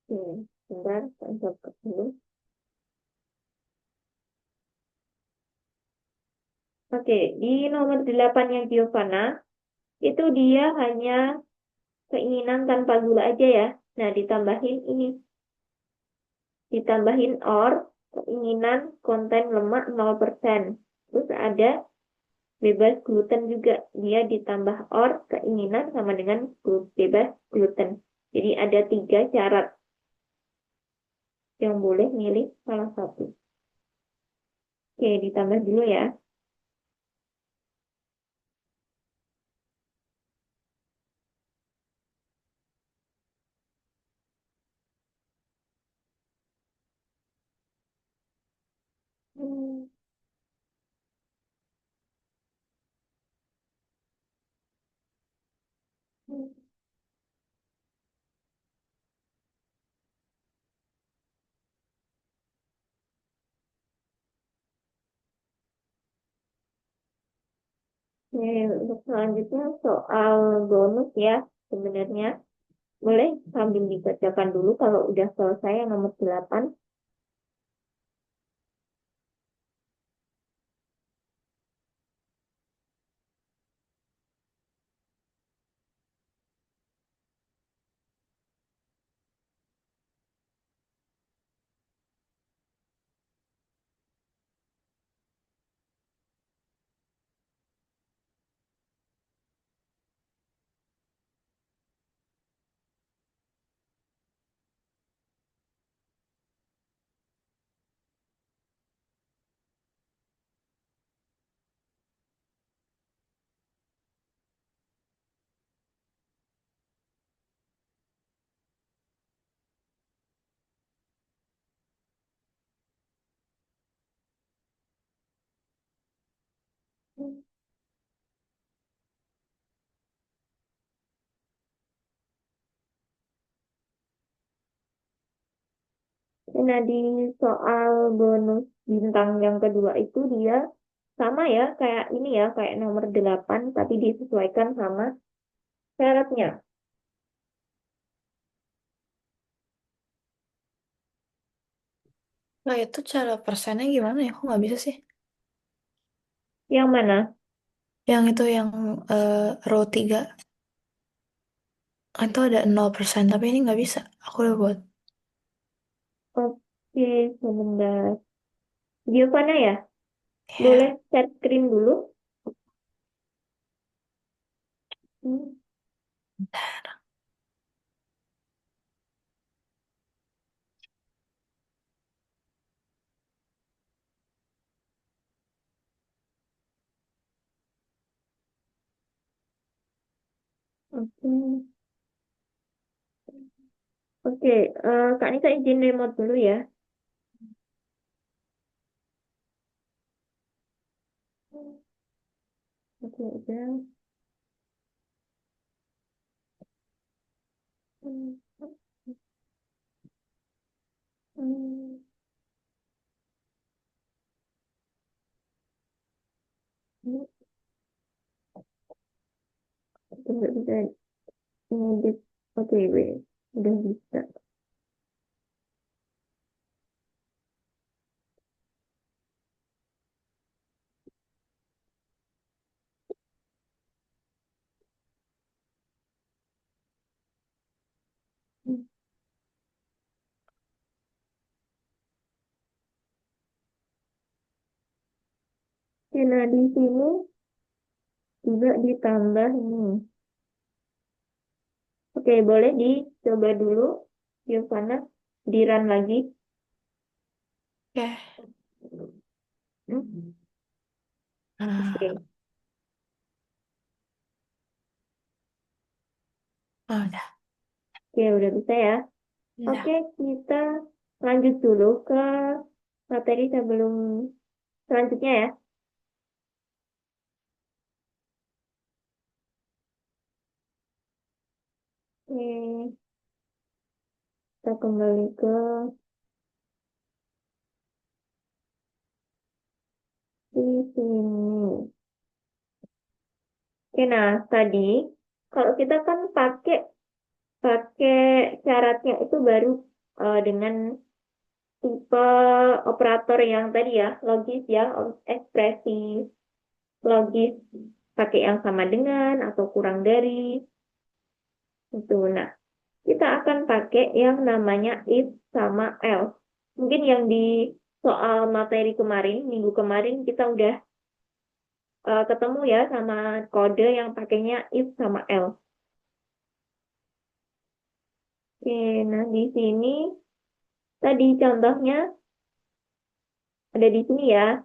sebentar, saya coba dulu. Oke, di nomor 8-nya Giovanna, itu dia hanya keinginan tanpa gula aja ya. Nah, ditambahin ini. Ditambahin OR, keinginan konten lemak 0%. Terus ada bebas gluten juga. Dia ditambah OR, keinginan sama dengan bebas gluten. Jadi ada 3 syarat yang boleh milih salah satu. Oke, ditambah dulu ya. Hmm. Oke, untuk selanjutnya soal bonus ya sebenarnya. Boleh sambil dibacakan dulu kalau udah selesai yang nomor 8. Nah, di soal bonus bintang yang kedua itu dia sama ya, kayak ini ya, kayak nomor 8, tapi disesuaikan sama syaratnya. Nah, itu cara persennya gimana ya? Kok nggak bisa sih? Yang mana? Yang itu yang row 3. Itu ada 0%, tapi ini nggak bisa. Aku udah buat. Oke, sebentar. Giovanna ya? Boleh Ya, share screen dulu? Hmm, Oke, oke. Kak Nisa izin remote dulu ya. Oke, udah. Hmm, hmm, hmm. Nggak bisa ngedit. Oke, wait. Udah bisa. Hmm. Oke, nah di sini juga ditambah nih. Oke, boleh dicoba dulu. Giovanna, di run lagi. oke. Hmm, Nah, Oke, udah. oke, udah bisa ya. Oke, Udah. kita lanjut dulu ke materi sebelum selanjutnya ya. Oke, kita kembali ke di sini. Oke, nah tadi kalau kita kan pakai pakai syaratnya itu baru dengan tipe operator yang tadi ya, logis ya, ekspresi logis pakai yang sama dengan atau kurang dari itu. Nah, kita akan pakai yang namanya if sama else. Mungkin yang di soal materi kemarin, minggu kemarin kita udah ketemu ya sama kode yang pakainya if sama else. Oke, nah di sini tadi contohnya ada di sini ya.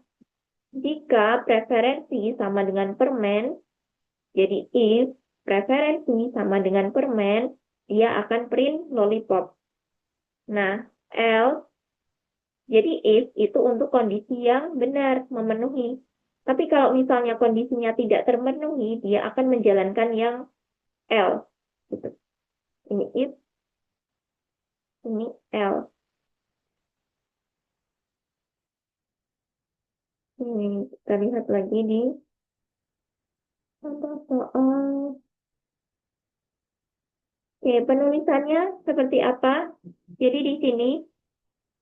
Jika preferensi sama dengan permen, jadi if preferensi sama dengan permen, dia akan print lollipop. Nah, else, jadi if itu untuk kondisi yang benar, memenuhi. Tapi kalau misalnya kondisinya tidak terpenuhi, dia akan menjalankan yang else. Gitu. Ini if, ini else. Ini kita lihat lagi di Contoh soal. Oke, penulisannya seperti apa? Jadi di sini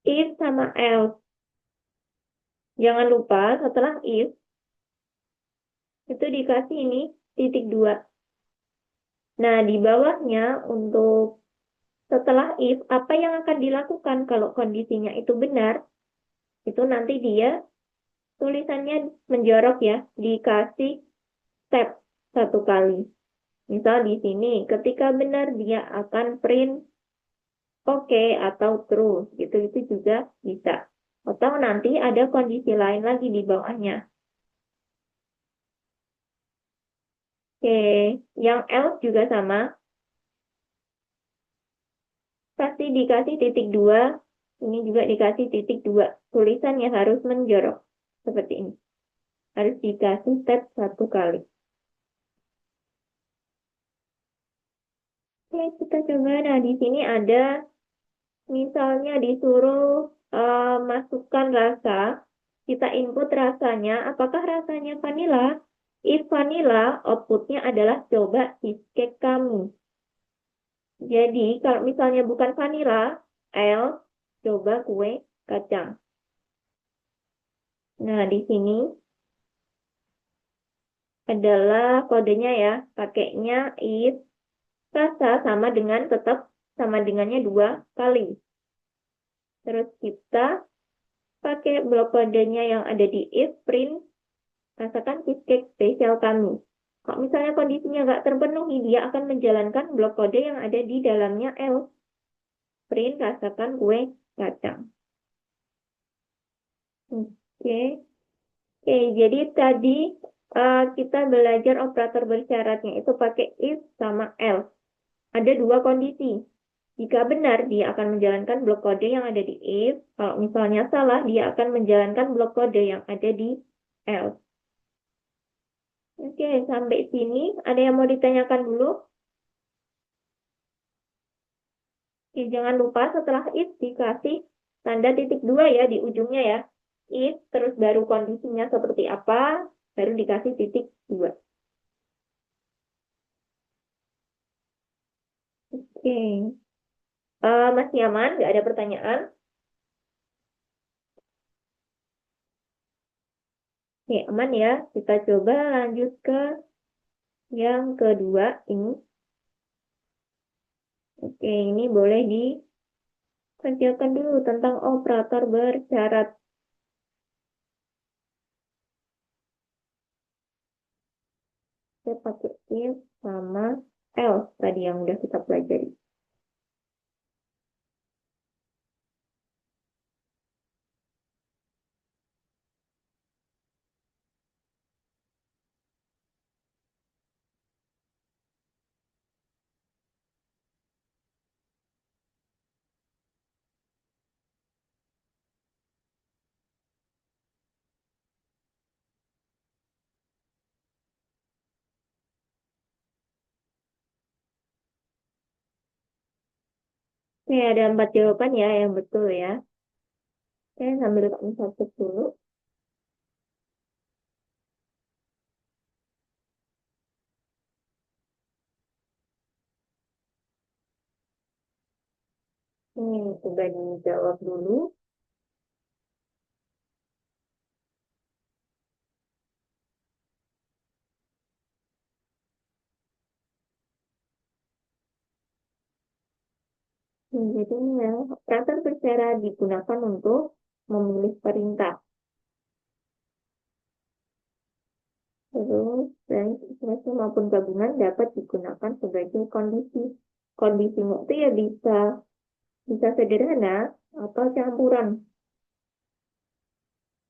if sama else. Jangan lupa setelah if itu dikasih ini titik dua. Nah, di bawahnya untuk setelah if apa yang akan dilakukan kalau kondisinya itu benar, itu nanti dia tulisannya menjorok ya, dikasih step satu kali. Misal di sini, ketika benar dia akan print oke atau true, gitu itu juga bisa. Atau nanti ada kondisi lain lagi di bawahnya. Oke, yang else juga sama, pasti dikasih titik dua, ini juga dikasih titik dua. Tulisannya harus menjorok seperti ini. Harus dikasih step satu kali. Oke, kita coba. Nah, di sini ada misalnya disuruh masukkan rasa, kita input rasanya, apakah rasanya vanilla? If vanilla, outputnya adalah coba cheesecake kami. Jadi, kalau misalnya bukan vanilla, else, coba kue kacang. Nah, di sini adalah kodenya ya, pakainya if, rasa sama dengan tetap sama dengannya dua kali. Terus kita pakai blok kodenya yang ada di if print rasakan cheesecake spesial kami. Kalau misalnya kondisinya nggak terpenuhi, dia akan menjalankan blok kode yang ada di dalamnya else. Print rasakan kue kacang. Oke, Oke, jadi tadi kita belajar operator bersyaratnya itu pakai if sama else. Ada dua kondisi. Jika benar, dia akan menjalankan blok kode yang ada di if. Kalau misalnya salah, dia akan menjalankan blok kode yang ada di else. Oke, sampai sini ada yang mau ditanyakan dulu? Oke, jangan lupa setelah if dikasih tanda titik dua ya di ujungnya ya. If, terus baru kondisinya seperti apa, baru dikasih titik dua. Oke, masih aman? Nggak ada pertanyaan? Oke, aman ya. Kita coba lanjut ke yang kedua ini. Oke, ini boleh dikerjakan dulu tentang operator bersyarat. Saya pakai if sama else tadi yang udah kita pelajari. Oke, ada 4 jawaban ya yang betul ya. Oke, sambil kami catat dulu. Ini coba dijawab dulu. Jadi ini ya, operator bersyarat digunakan untuk memilih perintah. Terus, dan ekspresi maupun gabungan dapat digunakan sebagai kondisi. Kondisinya itu ya bisa sederhana atau campuran.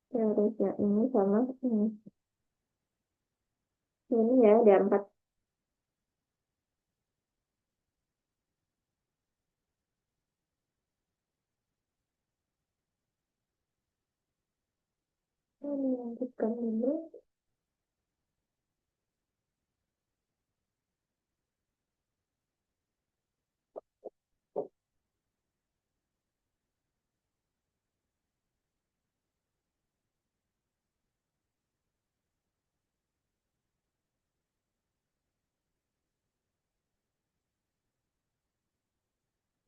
Terus ya ini sama ini. Ini ya ada 4. Ini lanjutkan dulu.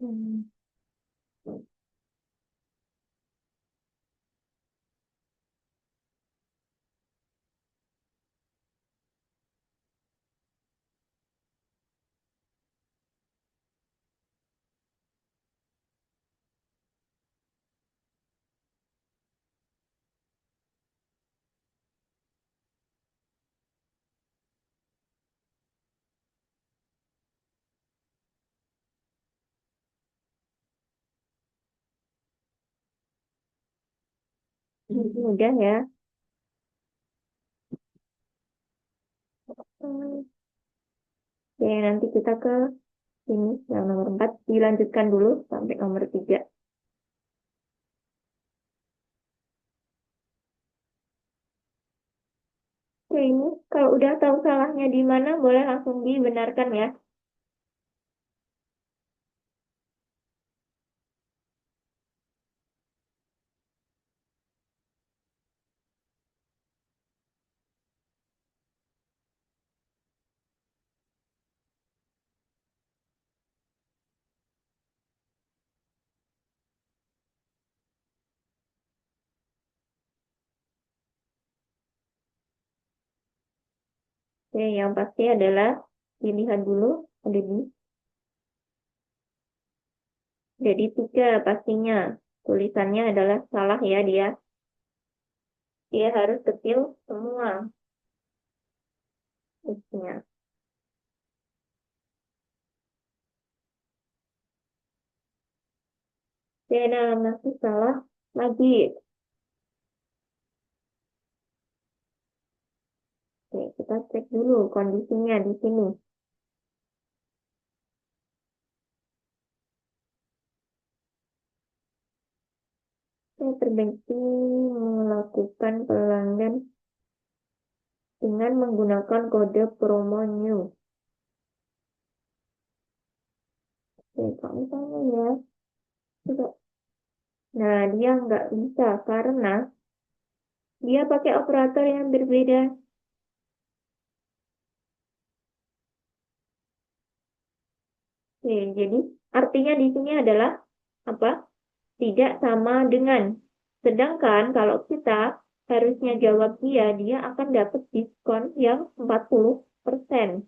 Hmm. Ini mudah ya. Hmm. Oke, nanti kita ke ini yang nomor 4. Dilanjutkan dulu sampai nomor 3. Oke, ini kalau udah tahu salahnya di mana, boleh langsung dibenarkan ya. Oke, yang pasti adalah dilihat dulu jadi 3 pastinya. Tulisannya adalah salah ya dia. Dia harus kecil semua isinya. Oke, nah masih salah lagi. Oke, kita cek dulu kondisinya di sini. Saya terbukti melakukan pelanggan dengan menggunakan kode promo new. Oke, kalau misalnya ya, coba. Nah, dia nggak bisa karena dia pakai operator yang berbeda. Oke, jadi artinya di sini adalah apa? Tidak sama dengan. Sedangkan kalau kita harusnya jawab dia, dia akan dapat diskon yang 40%.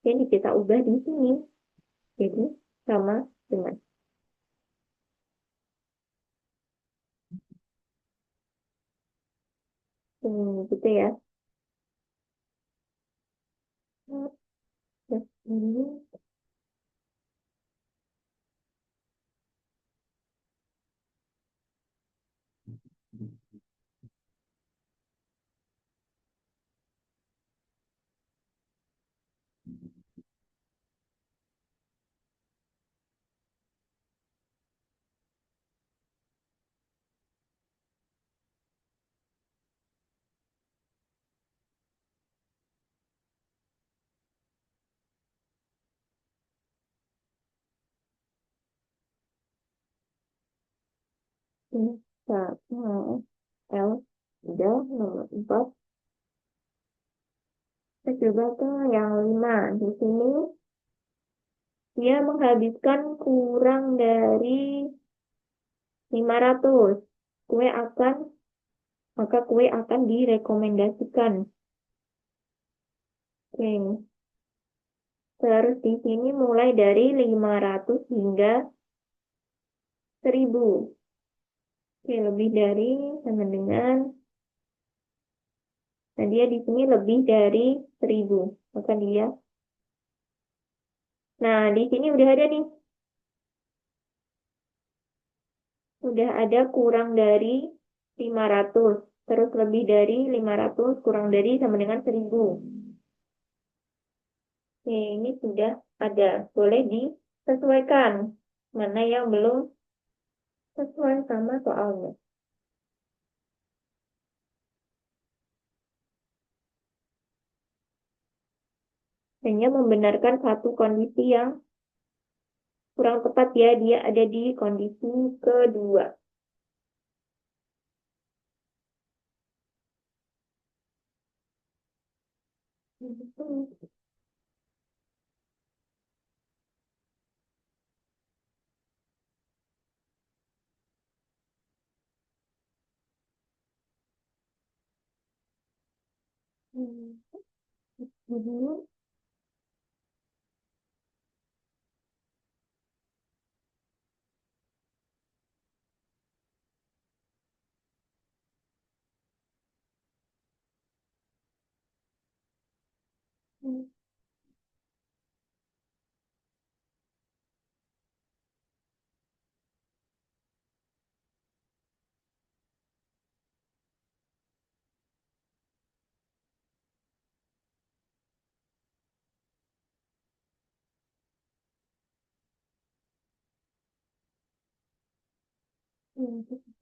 Jadi kita ubah di sini. Jadi sama dengan. Gitu ya. Nah, terus ini ini sama L udah nomor 4. Kita coba ke yang 5. Di sini dia menghabiskan kurang dari 500. Kue akan maka kue akan direkomendasikan. Oke, terus di sini mulai dari 500 hingga 1000. Oke, lebih dari sama dengan, nah dia di sini lebih dari 1000. Maka dia, nah di sini udah ada nih, udah ada kurang dari 500. Terus lebih dari 500 kurang dari sama dengan 1000. Oke, ini sudah ada. Boleh disesuaikan. Mana yang belum sesuai sama soalnya. Hanya membenarkan satu kondisi yang kurang tepat ya. Dia ada di kondisi kedua. Hmm. Mhm. Hmm.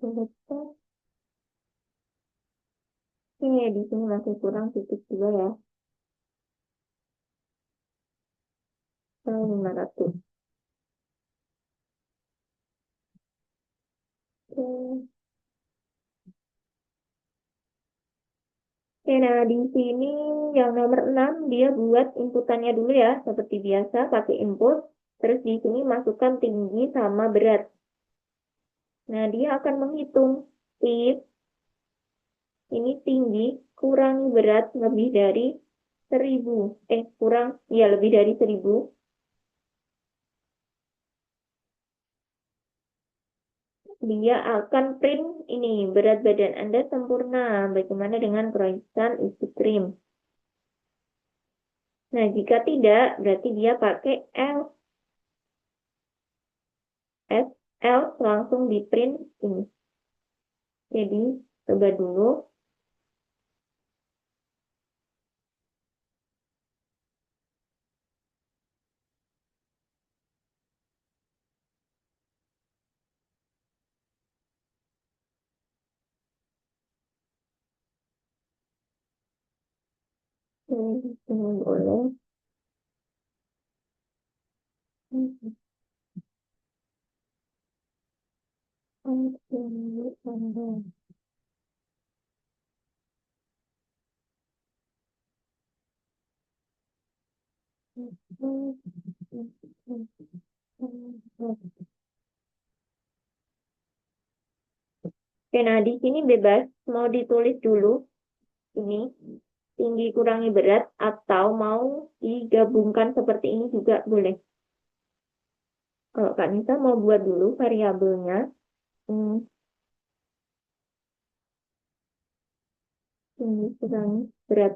Betul. Oke, di sini masih kurang titik dua ya. 500. Oke. Oke, nah di sini yang nomor 6 dia buat inputannya dulu ya, seperti biasa pakai input. Terus di sini masukkan tinggi sama berat. Nah, dia akan menghitung if ini tinggi kurangi berat lebih dari 1000. Kurang, ya lebih dari 1000. Dia akan print ini berat badan Anda sempurna. Bagaimana dengan croissant isi krim? Nah, jika tidak, berarti dia pakai L. S, L langsung di print ini. Jadi, coba dulu. Ini boleh. Oke, nah di sini bebas mau ditulis dulu ini tinggi kurangi berat atau mau digabungkan seperti ini juga boleh. Kalau Kak Nisa mau buat dulu variabelnya, hmm, tinggi kurangi berat.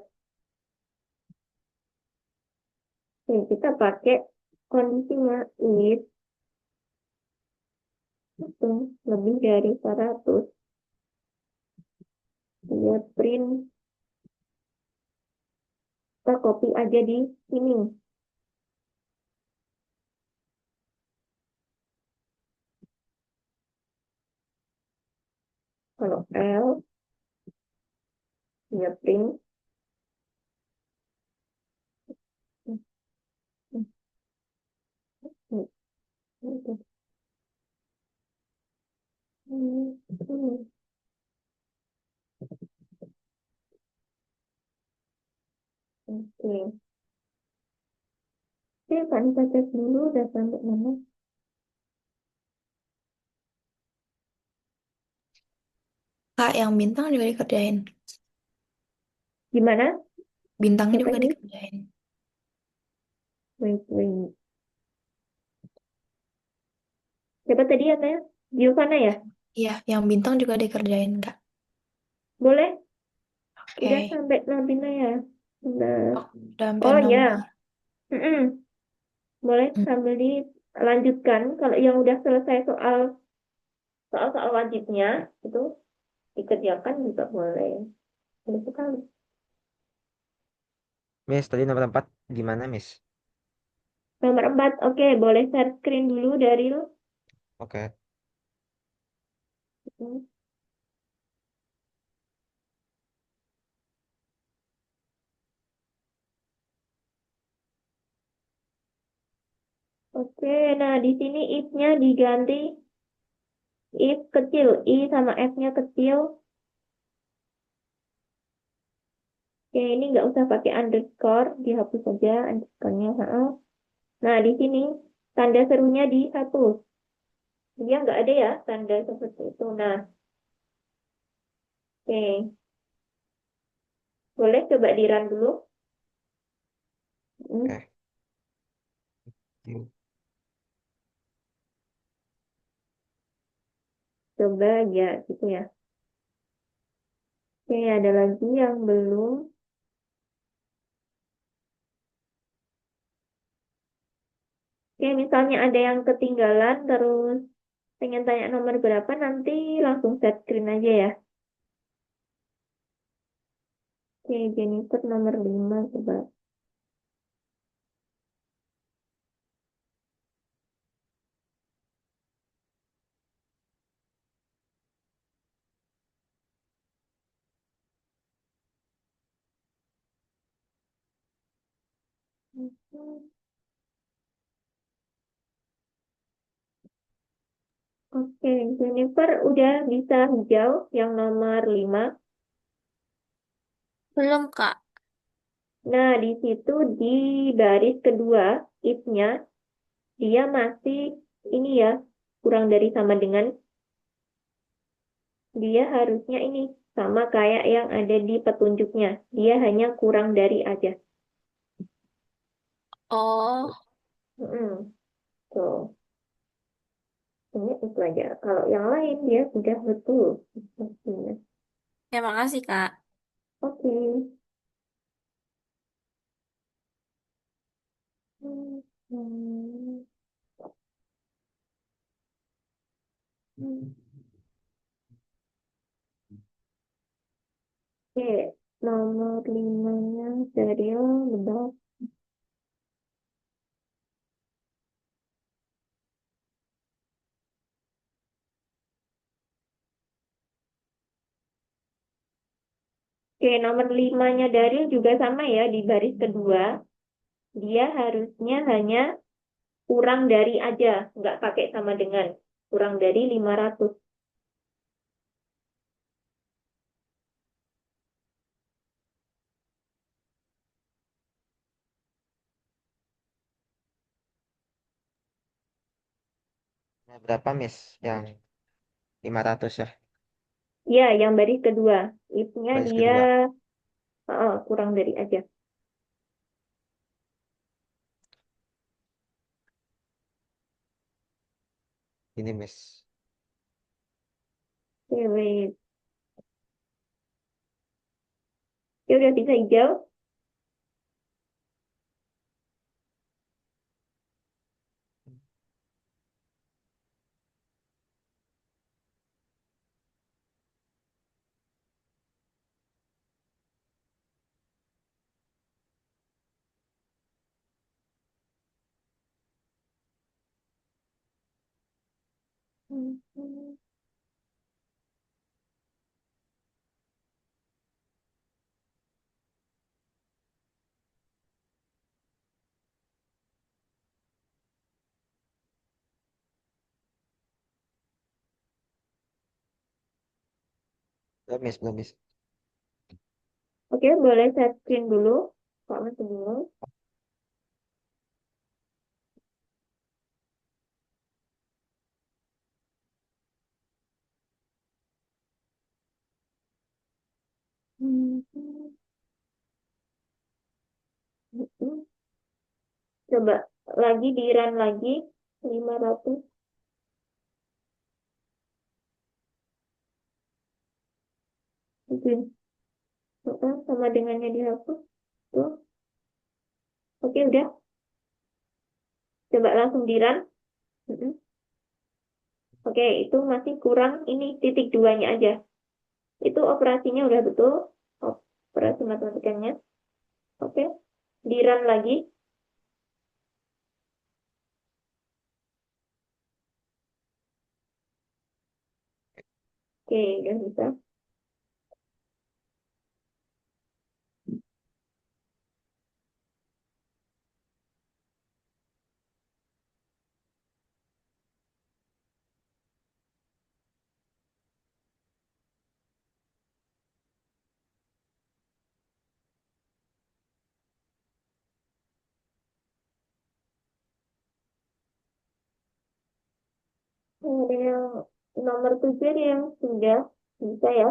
Oke, kita pakai kondisinya if itu lebih dari 100, dia print, kita copy aja di sini. Kalau L, dia print. Oke, oke, Kak Nisa cek dulu udah sampai mana. Kak, yang bintang juga dikerjain. Gimana? Bintangnya Siapa juga ini? dikerjain. Wait. Siapa tadi ya, Teh? Giovanna ya? Iya, yang bintang juga dikerjain, Kak. Boleh? Udah Oke. sampai Nabila ya? Udah. Oh, udah sampai Oh ya, 16. mm-mm. Boleh Hmm. sambil dilanjutkan. Kalau yang udah selesai soal wajibnya, itu dikerjakan juga boleh. Boleh sekali. Miss, tadi nomor 4 gimana, Miss? Nomor 4, oke. Boleh share screen dulu dari lo. Oke. Oke, nah di sini if-nya diganti if kecil, i sama f-nya kecil. Oke, ini nggak usah pakai underscore, dihapus saja underscore-nya. Nah, di sini tanda serunya dihapus. Dia nggak ada ya tanda seperti itu. Nah, oke. Boleh coba di-run dulu. Hmm, Oke. coba ya gitu ya. Oke, ada lagi yang belum. Oke, misalnya ada yang ketinggalan terus pengen tanya nomor berapa, nanti langsung set screen aja ya. Oke, Jennifer nomor 5 coba. Oke, Jennifer udah bisa hijau yang nomor 5. Belum, Kak. Nah, di situ di baris kedua, if-nya, dia masih ini ya, kurang dari sama dengan, dia harusnya ini sama kayak yang ada di petunjuknya. Dia hanya kurang dari aja. Oh, Mm-mm. Tuh, ini itu aja. Kalau yang lain dia sudah betul. Pastinya. ya makasih, Kak. Oke. Hmm, hmm, hmm. Oke, nomor 5-nya Daryl lebak. Oke, nomor 5-nya Daryl juga sama ya di baris kedua. Dia harusnya hanya kurang dari aja, nggak pakai sama dengan. Kurang dari 500. Nah, berapa Miss? Yang 500 ya? Ya, yang baris kedua. If-nya Baris dia kedua. kurang dari aja. Ini Miss. Oke, wait. Ya udah bisa hijau. Hmm, hmm. Belum Miss, belum Miss. Oke, boleh set screen dulu. Kok masih bingung? Hmm, hmm, hmm. Coba lagi di run lagi 500. Gitu. Sama dengannya dihapus. Tuh. Oke, udah. Coba langsung di run. Mm-mm. Oke, itu masih kurang ini titik duanya aja. Itu operasinya udah betul. Operasi matematikanya. Oke, di run lagi. Oke, udah bisa. Ada yang nomor 7 ada yang sudah bisa ya.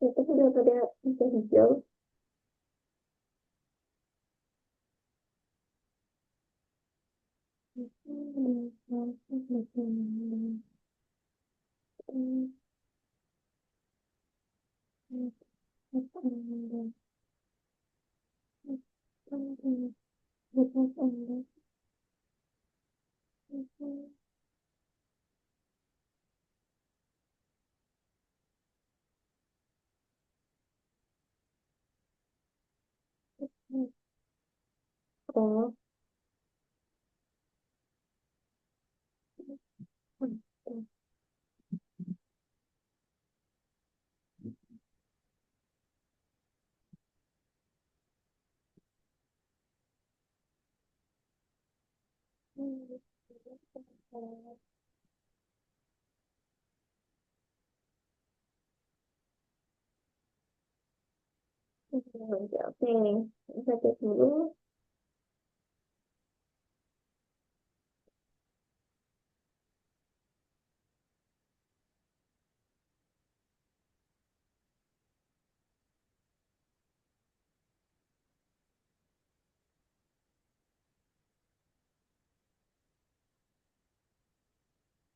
Itu sudah pada bisa hijau. Oh, oke, bisa cek dulu.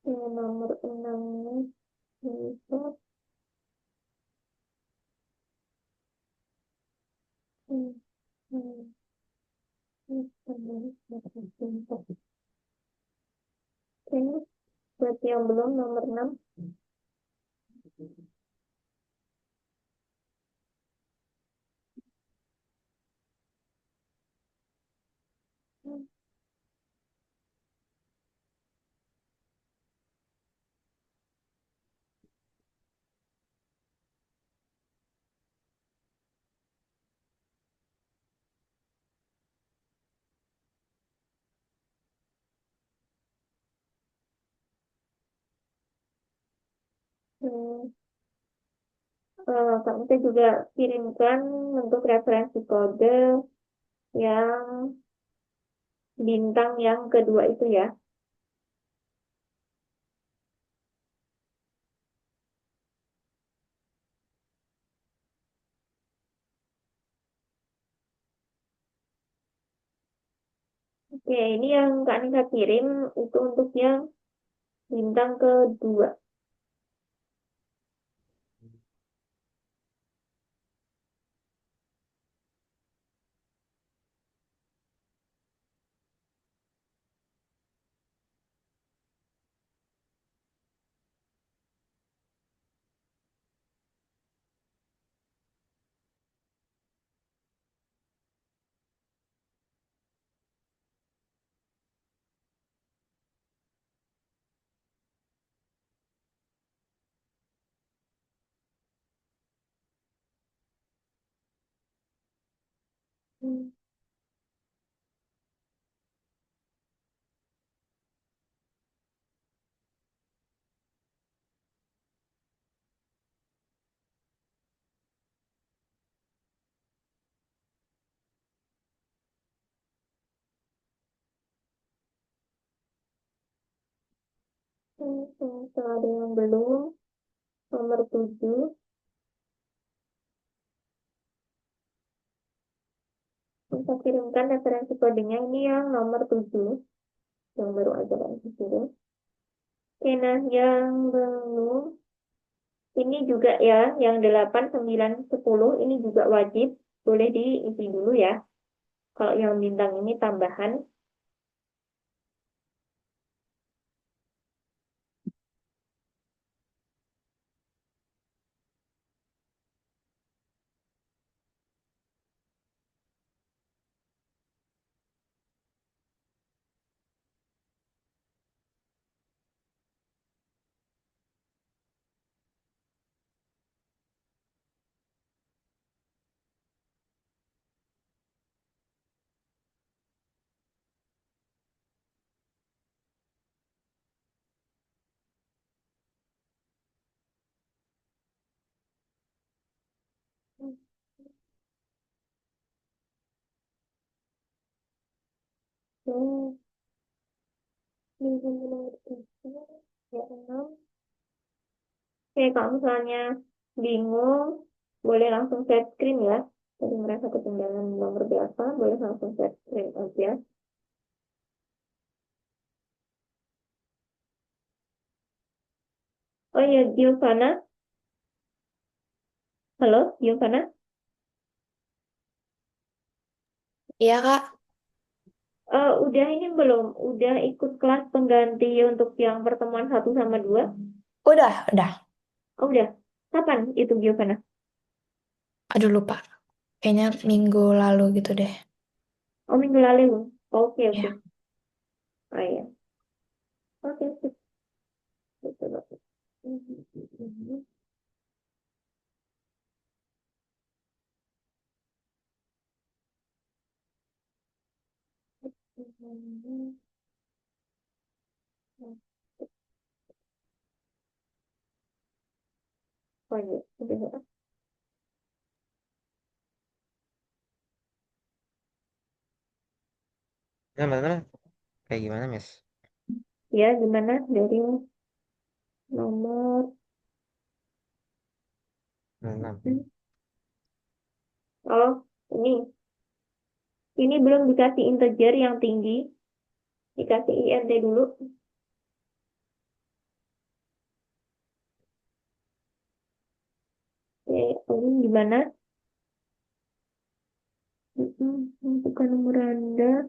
Yang nomor 6 bisa. Hmm, hmm, Oke, buat yang belum nomor 6. Hmm, Kamu juga kirimkan untuk referensi kode yang bintang yang kedua itu ya. Oke, ini yang Kak Nisa kirim itu untuk yang bintang kedua. Hmm, Kalau ada yang belum, nomor 7. Kita kirimkan referensi kodenya ini yang nomor 7. Yang baru aja kan kirim. Oke, nah yang belum, ini juga ya, yang 8, 9, 10, ini juga wajib. Boleh diisi dulu ya. Kalau yang bintang ini tambahan. Minggu nomor 7, ya 6. Oke, kalau misalnya bingung, boleh langsung share screen ya. Jadi merasa ketinggalan nomor berapa, boleh langsung share screen aja. Oh iya, Giovanna. Halo, Giovanna. Iya, Kak. Udah ini belum? Udah ikut kelas pengganti untuk yang pertemuan 1 sama 2? Udah. Oh, udah. Kapan itu, Giovanna? Aduh, lupa. Kayaknya minggu lalu gitu deh. Oh, minggu lalu. Oke, oke. Ya. Oh iya. Oke, sip. Betul, betul. Mhm. Oh iya, udah ya. Nah, benar kayak gimana, Miss? Ya, gimana dari nomor 6. Oh, ini belum dikasih integer yang tinggi, dikasih int dulu. Ini gimana? Bukan nomor Anda.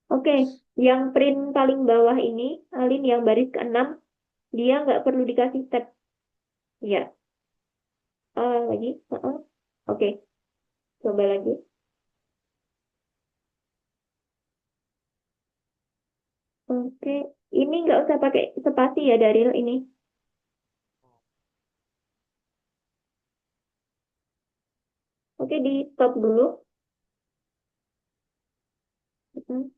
Oke, yang print paling bawah ini, Alin yang baris ke-6, dia nggak perlu dikasih tab. Ya, lagi. Oke, coba lagi. Oke, ini nggak usah pakai spasi ya, Daril ini. Oke, di stop dulu. Mm.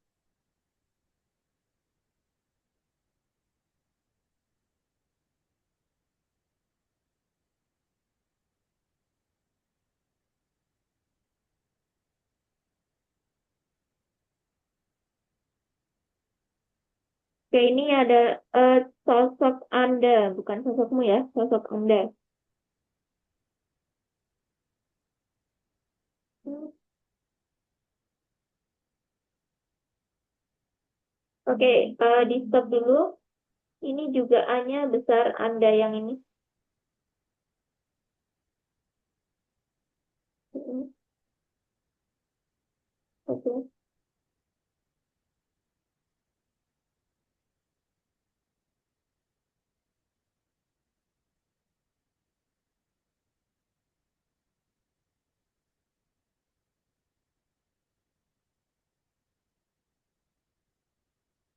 Oke, ini ada sosok Anda, bukan sosokmu ya, sosok Anda. Hmm. Oke, di stop dulu. Ini juga A-nya besar Anda yang ini. Mm. Oke,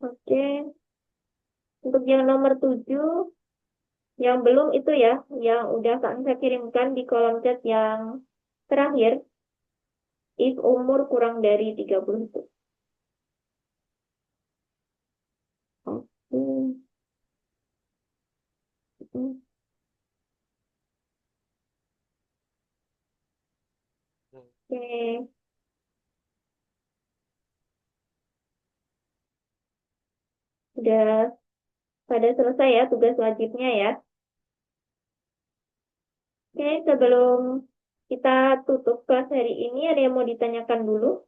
oke. Untuk yang nomor 7, yang belum itu ya, yang udah Kak saya kirimkan di kolom chat yang terakhir, if umur kurang dari 30 itu. Oke. Mm. Oke, udah pada selesai ya tugas wajibnya ya. Oke, sebelum kita tutup kelas hari ini, ada yang mau ditanyakan dulu?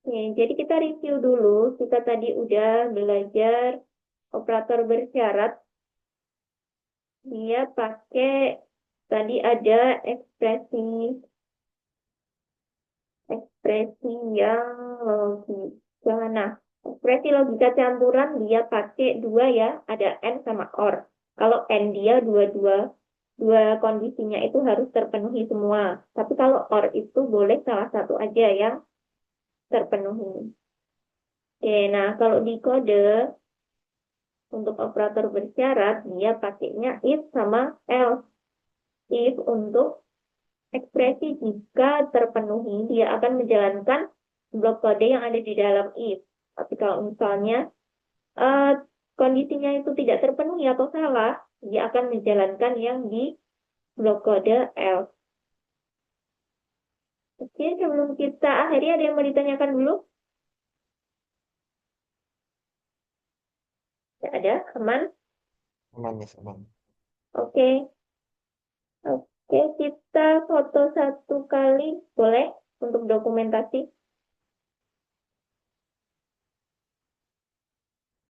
Oke, jadi kita review dulu. Kita tadi udah belajar operator bersyarat. Dia pakai, tadi ada ekspresi ekspresi yang logika. Nah, ekspresi logika campuran dia pakai dua ya, ada N sama OR. Kalau N dia dua kondisinya itu harus terpenuhi semua. Tapi kalau OR itu boleh salah satu aja yang terpenuhi. Oke, nah kalau di kode untuk operator bersyarat dia pakainya if sama else. If untuk ekspresi jika terpenuhi, dia akan menjalankan blok kode yang ada di dalam if. Tapi kalau misalnya eh, kondisinya itu tidak terpenuhi atau salah, dia akan menjalankan yang di blok kode else. Oke, sebelum kita akhiri, ada yang mau ditanyakan dulu? Tidak ada, aman? Aman, Miss, aman. Oke, oke, kita foto satu kali, boleh? Untuk dokumentasi.